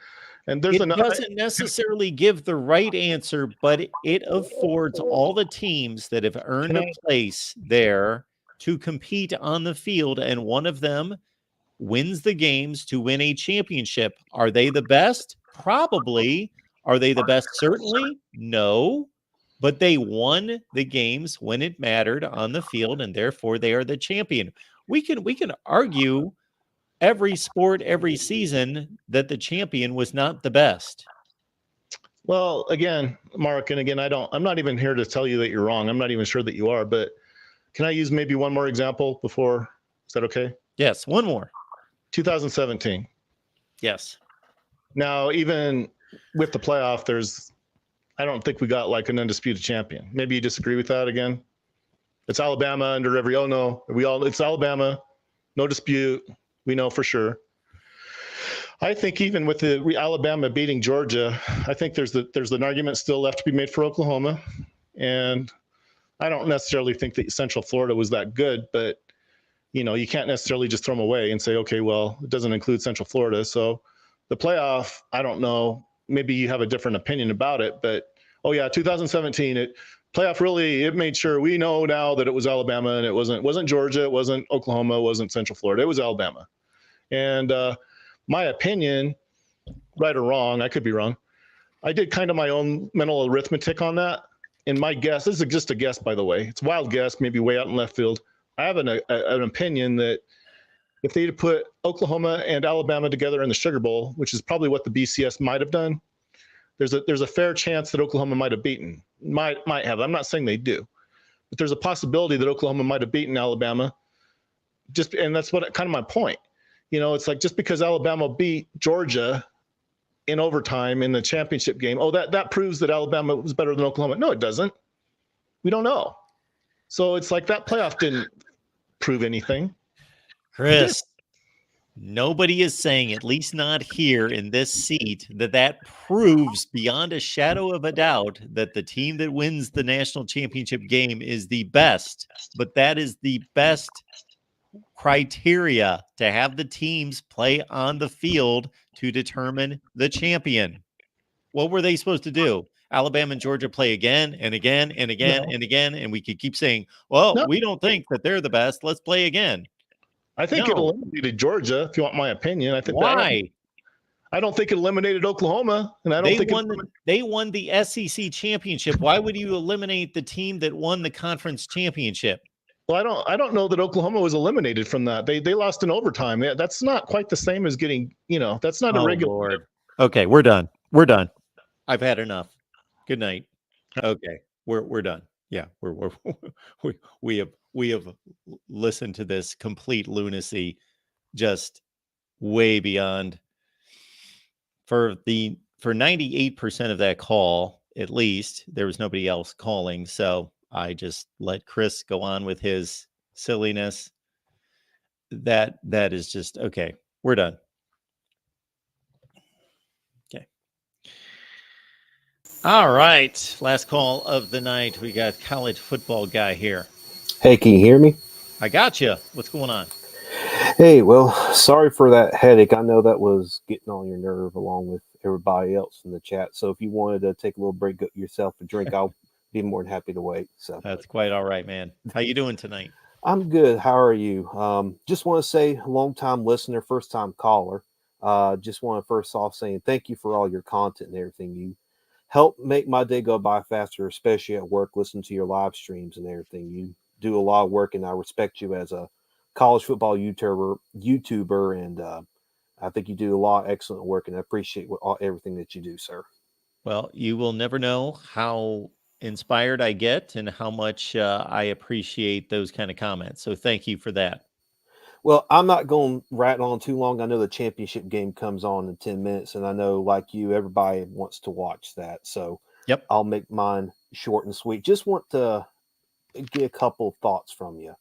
And there's It another. doesn't necessarily give the right answer, but it affords all the teams that have earned a place there to compete on the field, and one of them wins the games to win a championship. Are they the best? Probably. Are they the best? Certainly. No. But they won the games when it mattered on the field, and therefore they are the champion. We can argue every sport, every season that the champion was not the best. Well, again, Mark, and again, I'm not even here to tell you that you're wrong. I'm not even sure that you are, but can I use maybe one more example before? Is that okay? Yes, one more. 2017. Yes. Now, even with the playoff, I don't think we got like an undisputed champion. Maybe you disagree with that again. It's Alabama under it's Alabama, no dispute. We know for sure. I think even with the Alabama beating Georgia, I think there's an argument still left to be made for Oklahoma. And I don't necessarily think that Central Florida was that good, but you can't necessarily just throw them away and say, okay, well, it doesn't include Central Florida. So the playoff, I don't know, maybe you have a different opinion about it, but 2017, playoff really, it made sure we know now that it was Alabama, and it wasn't Georgia, it wasn't Oklahoma, it wasn't Central Florida, it was Alabama. And my opinion, right or wrong, I could be wrong, I did kind of my own mental arithmetic on that. And my guess, this is just a guess, by the way, it's a wild guess, maybe way out in left field. I have an opinion that if they'd put Oklahoma and Alabama together in the Sugar Bowl, which is probably what the BCS might have done, there's a fair chance that Oklahoma might have beaten. Might have. I'm not saying they do, but there's a possibility that Oklahoma might have beaten Alabama. And that's what kind of my point. It's like just because Alabama beat Georgia in overtime in the championship game, that proves that Alabama was better than Oklahoma. No, it doesn't. We don't know. So it's like that playoff didn't prove anything. Chris, nobody is saying, at least not here in this seat, that proves beyond a shadow of a doubt that the team that wins the national championship game is the best. But that is the best criteria to have the teams play on the field to determine the champion. What were they supposed to do? Alabama and Georgia play again and again and again and again, and we could keep saying, we don't think that they're the best. Let's play again. I think it eliminated Georgia, if you want my opinion. I think why? I don't think it eliminated Oklahoma, and I don't think they won the SEC championship. Why would you eliminate the team that won the conference championship? Well, I don't know that Oklahoma was eliminated from that. They lost in overtime. That's not quite the same as getting, that's not a regular. Lord. Okay, we're done. We're done. I've had enough. Good night. Okay, we're done. Yeah, we have listened to this complete lunacy, just way beyond. For 98% of that call, at least, there was nobody else calling, so I just let Chris go on with his silliness. That is just okay. We're done. Okay. All right. Last call of the night. We got college football guy here. Hey, can you hear me? I got you. What's going on? Hey, well, sorry for that headache. I know that was getting on your nerve along with everybody else in the chat. So if you wanted to take a little break, get yourself a drink, I'll be more than happy to wait. So that's quite all right, man. How you doing tonight? I'm good. How are you? Just want to say, long-time listener, first-time caller. Just want to first off saying thank you for all your content and everything. You help make my day go by faster, especially at work. Listen to your live streams and everything. You do a lot of work, and I respect you as a college football YouTuber, and I think you do a lot of excellent work, and I appreciate everything that you do, sir. Well, you will never know how inspired I get and how much I appreciate those kind of comments. So thank you for that. Well, I'm not going to rattle on too long. I know the championship game comes on in 10 minutes, and I know, like you, everybody wants to watch that. So yep, I'll make mine short and sweet. Just want to get a couple thoughts from you.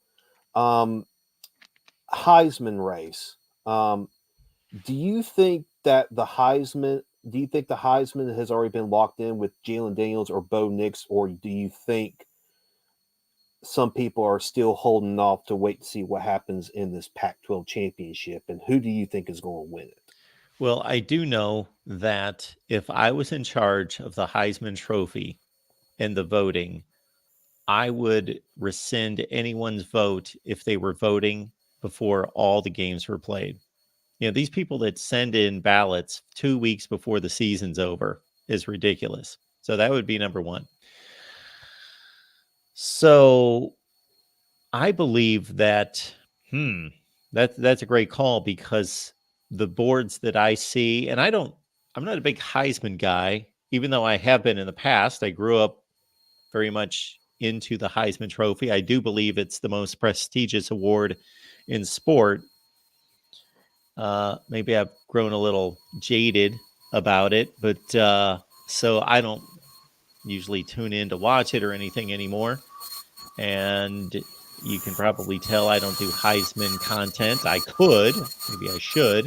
Heisman race. Do you think that the Heisman? Do you think the Heisman has already been locked in with Jalen Daniels or Bo Nix, or do you think some people are still holding off to wait to see what happens in this Pac-12 championship? And who do you think is going to win it? Well, I do know that if I was in charge of the Heisman Trophy and the voting, I would rescind anyone's vote if they were voting before all the games were played. These people that send in ballots 2 weeks before the season's over is ridiculous. So that would be number one. So I believe that, that's a great call, because the boards that I see, and I'm not a big Heisman guy, even though I have been in the past. I grew up very much into the Heisman Trophy. I do believe it's the most prestigious award in sport. Maybe I've grown a little jaded about it, but so I don't usually tune in to watch it or anything anymore. And you can probably tell I don't do Heisman content. I could, maybe I should.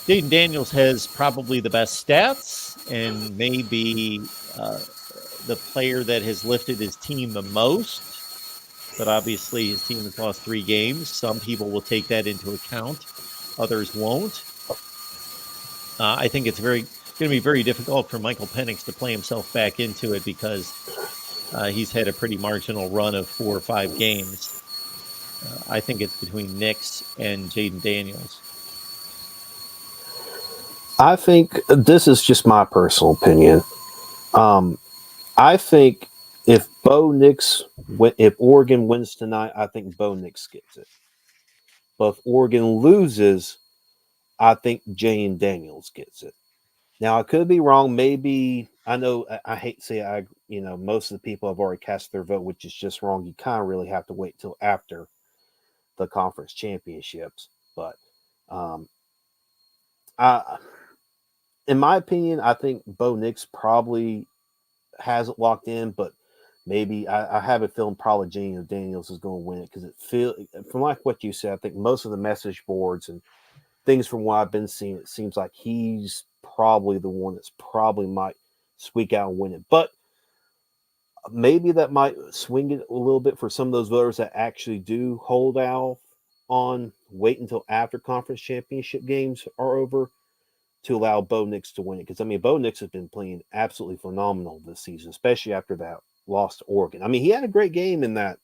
Jaden Daniels has probably the best stats and maybe the player that has lifted his team the most. But obviously his team has lost 3 games. Some people will take that into account. Others won't. I think it's going to be very difficult for Michael Penix to play himself back into it, because he's had a pretty marginal run of 4 or 5 games. I think it's between Nix and Jaden Daniels. I think this is just my personal opinion. I think if Oregon wins tonight, I think Bo Nix gets it. But if Oregon loses, I think Jane Daniels gets it. Now, I could be wrong. Maybe, I know, I hate to say most of the people have already cast their vote, which is just wrong. You kind of really have to wait till after the conference championships. But in my opinion, I think Bo Nix probably has it locked in, but maybe I have a feeling probably Jane Daniels is going to win it, because from like what you said, I think most of the message boards and things from what I've been seeing, it seems like he's probably the one that's probably might squeak out and win it. But maybe that might swing it a little bit for some of those voters that actually do hold out on wait until after conference championship games are over to allow Bo Nix to win it. Because, Bo Nix has been playing absolutely phenomenal this season, especially after that loss to Oregon. He had a great game in that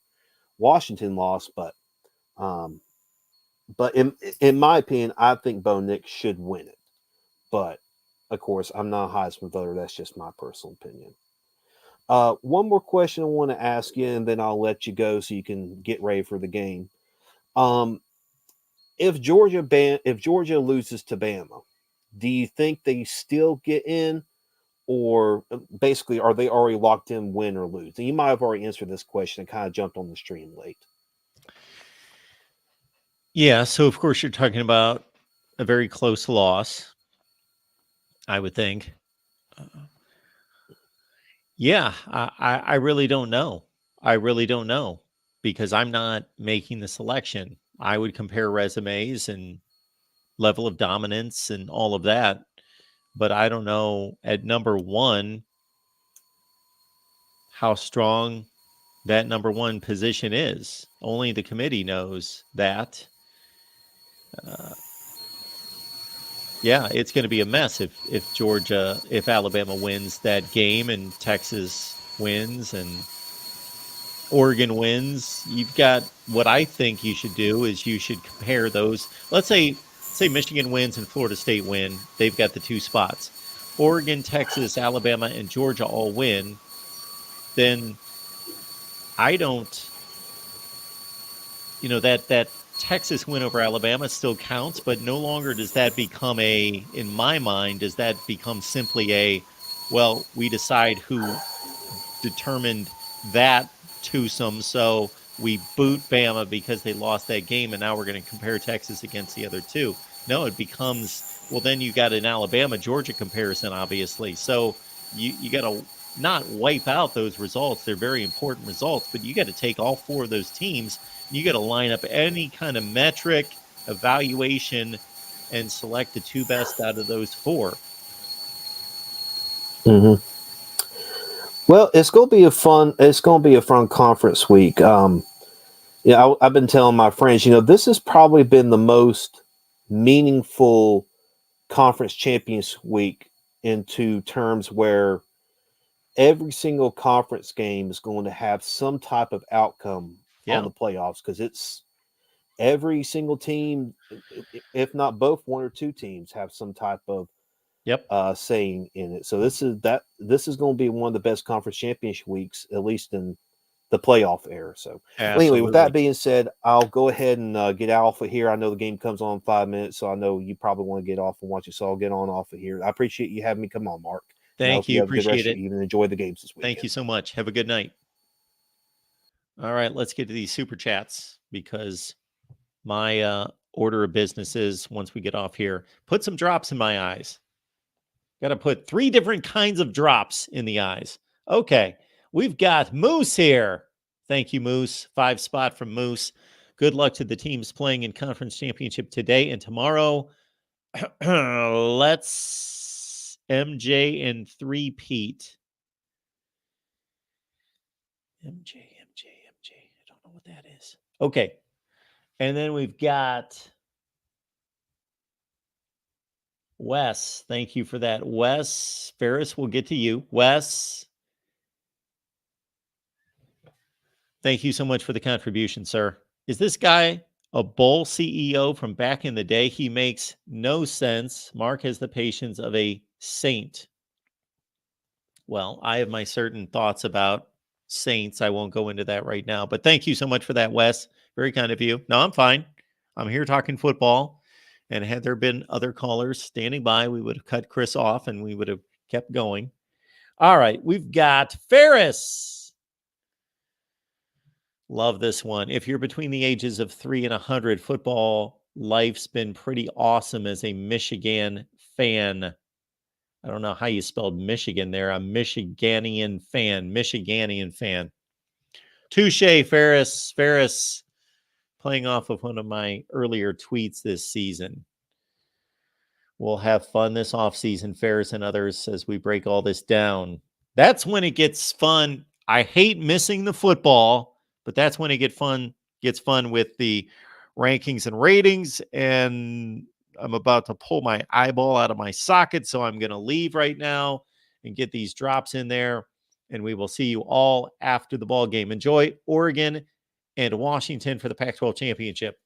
Washington loss, but in my opinion, I think Bo Nix should win it. But, of course, I'm not a Heisman voter. That's just my personal opinion. One more question I want to ask you, and then I'll let you go so you can get ready for the game. If Georgia loses to Bama, do you think they still get in, or basically are they already locked in, win or lose? And you might have already answered this question and kind of jumped on the stream late. Yeah, so of course you're talking about a very close loss, I would think. I really don't know. I really don't know, because I'm not making the selection. I would compare resumes and level of dominance and all of that. But I don't know at number 1 how strong that number 1 position is. Only the committee knows that. It's going to be a mess if Alabama wins that game and Texas wins and Oregon wins. You've got, what I think you should do is you should compare those. Let's say Michigan wins and Florida State win. They've got the 2 spots. Oregon, Texas, Alabama, and Georgia all win. Then I don't, that Texas win over Alabama still counts, but no longer does that become in my mind, does that become simply we decide who determined that twosome, so we boot Bama because they lost that game, and now we're going to compare Texas against the other 2. No, it becomes, then you got an Alabama-Georgia comparison, obviously. So you got to not wipe out those results. They're very important results, but you got to take all 4 of those teams. You got to line up any kind of metric, evaluation, and select the 2 best out of those 4. Mm-hmm. Well, it's going to be a fun conference week. I've been telling my friends, this has probably been the most meaningful conference champions week into terms where every single conference game is going to have some type of outcome on the playoffs, because it's every single team, if not both, one or two teams have some type of saying in it. So this is going to be one of the best conference championship weeks, at least in the playoff era. So anyway, with that being said, I'll go ahead and get off of here. I know the game comes on in 5 minutes, so I know you probably want to get off and watch it. So I'll get on off of here. I appreciate you having me come on, Mark. Thank you. Appreciate it. Even enjoy the games this week. Thank you so much. Have a good night. All right, let's get to these super chats, because my order of business is, once we get off here, put some drops in my eyes. Got to put 3 different kinds of drops in the eyes. Okay, we've got Moose here. Thank you, Moose. 5 spot from Moose. Good luck to the teams playing in conference championship today and tomorrow. Let's MJ and 3-peat. MJ. I don't know what that is. Okay. And then we've got Wes. Thank you for that. Wes Ferris, we'll get to you. Wes, thank you so much for the contribution, sir. Is this guy a bull CEO from back in the day? He makes no sense. Mark has the patience of a saint. Well, I have my certain thoughts about saints. I won't go into that right now, but thank you so much for that, Wes. Very kind of you. No, I'm fine. I'm here talking football. And had there been other callers standing by, we would have cut Chris off and we would have kept going. All right, we've got Ferris. Love this one. If you're between the ages of 3 and 100, football life's been pretty awesome as a Michigan fan. I don't know how you spelled Michigan there. A Michiganian fan. Touche, Ferris. Ferris, playing off of one of my earlier tweets this season. We'll have fun this offseason, Ferris and others, as we break all this down. That's when it gets fun. I hate missing the football, but that's when it gets fun with the rankings and ratings. And I'm about to pull my eyeball out of my socket, so I'm going to leave right now and get these drops in there. And we will see you all after the ball game. Enjoy Oregon and Washington for the Pac-12 championship.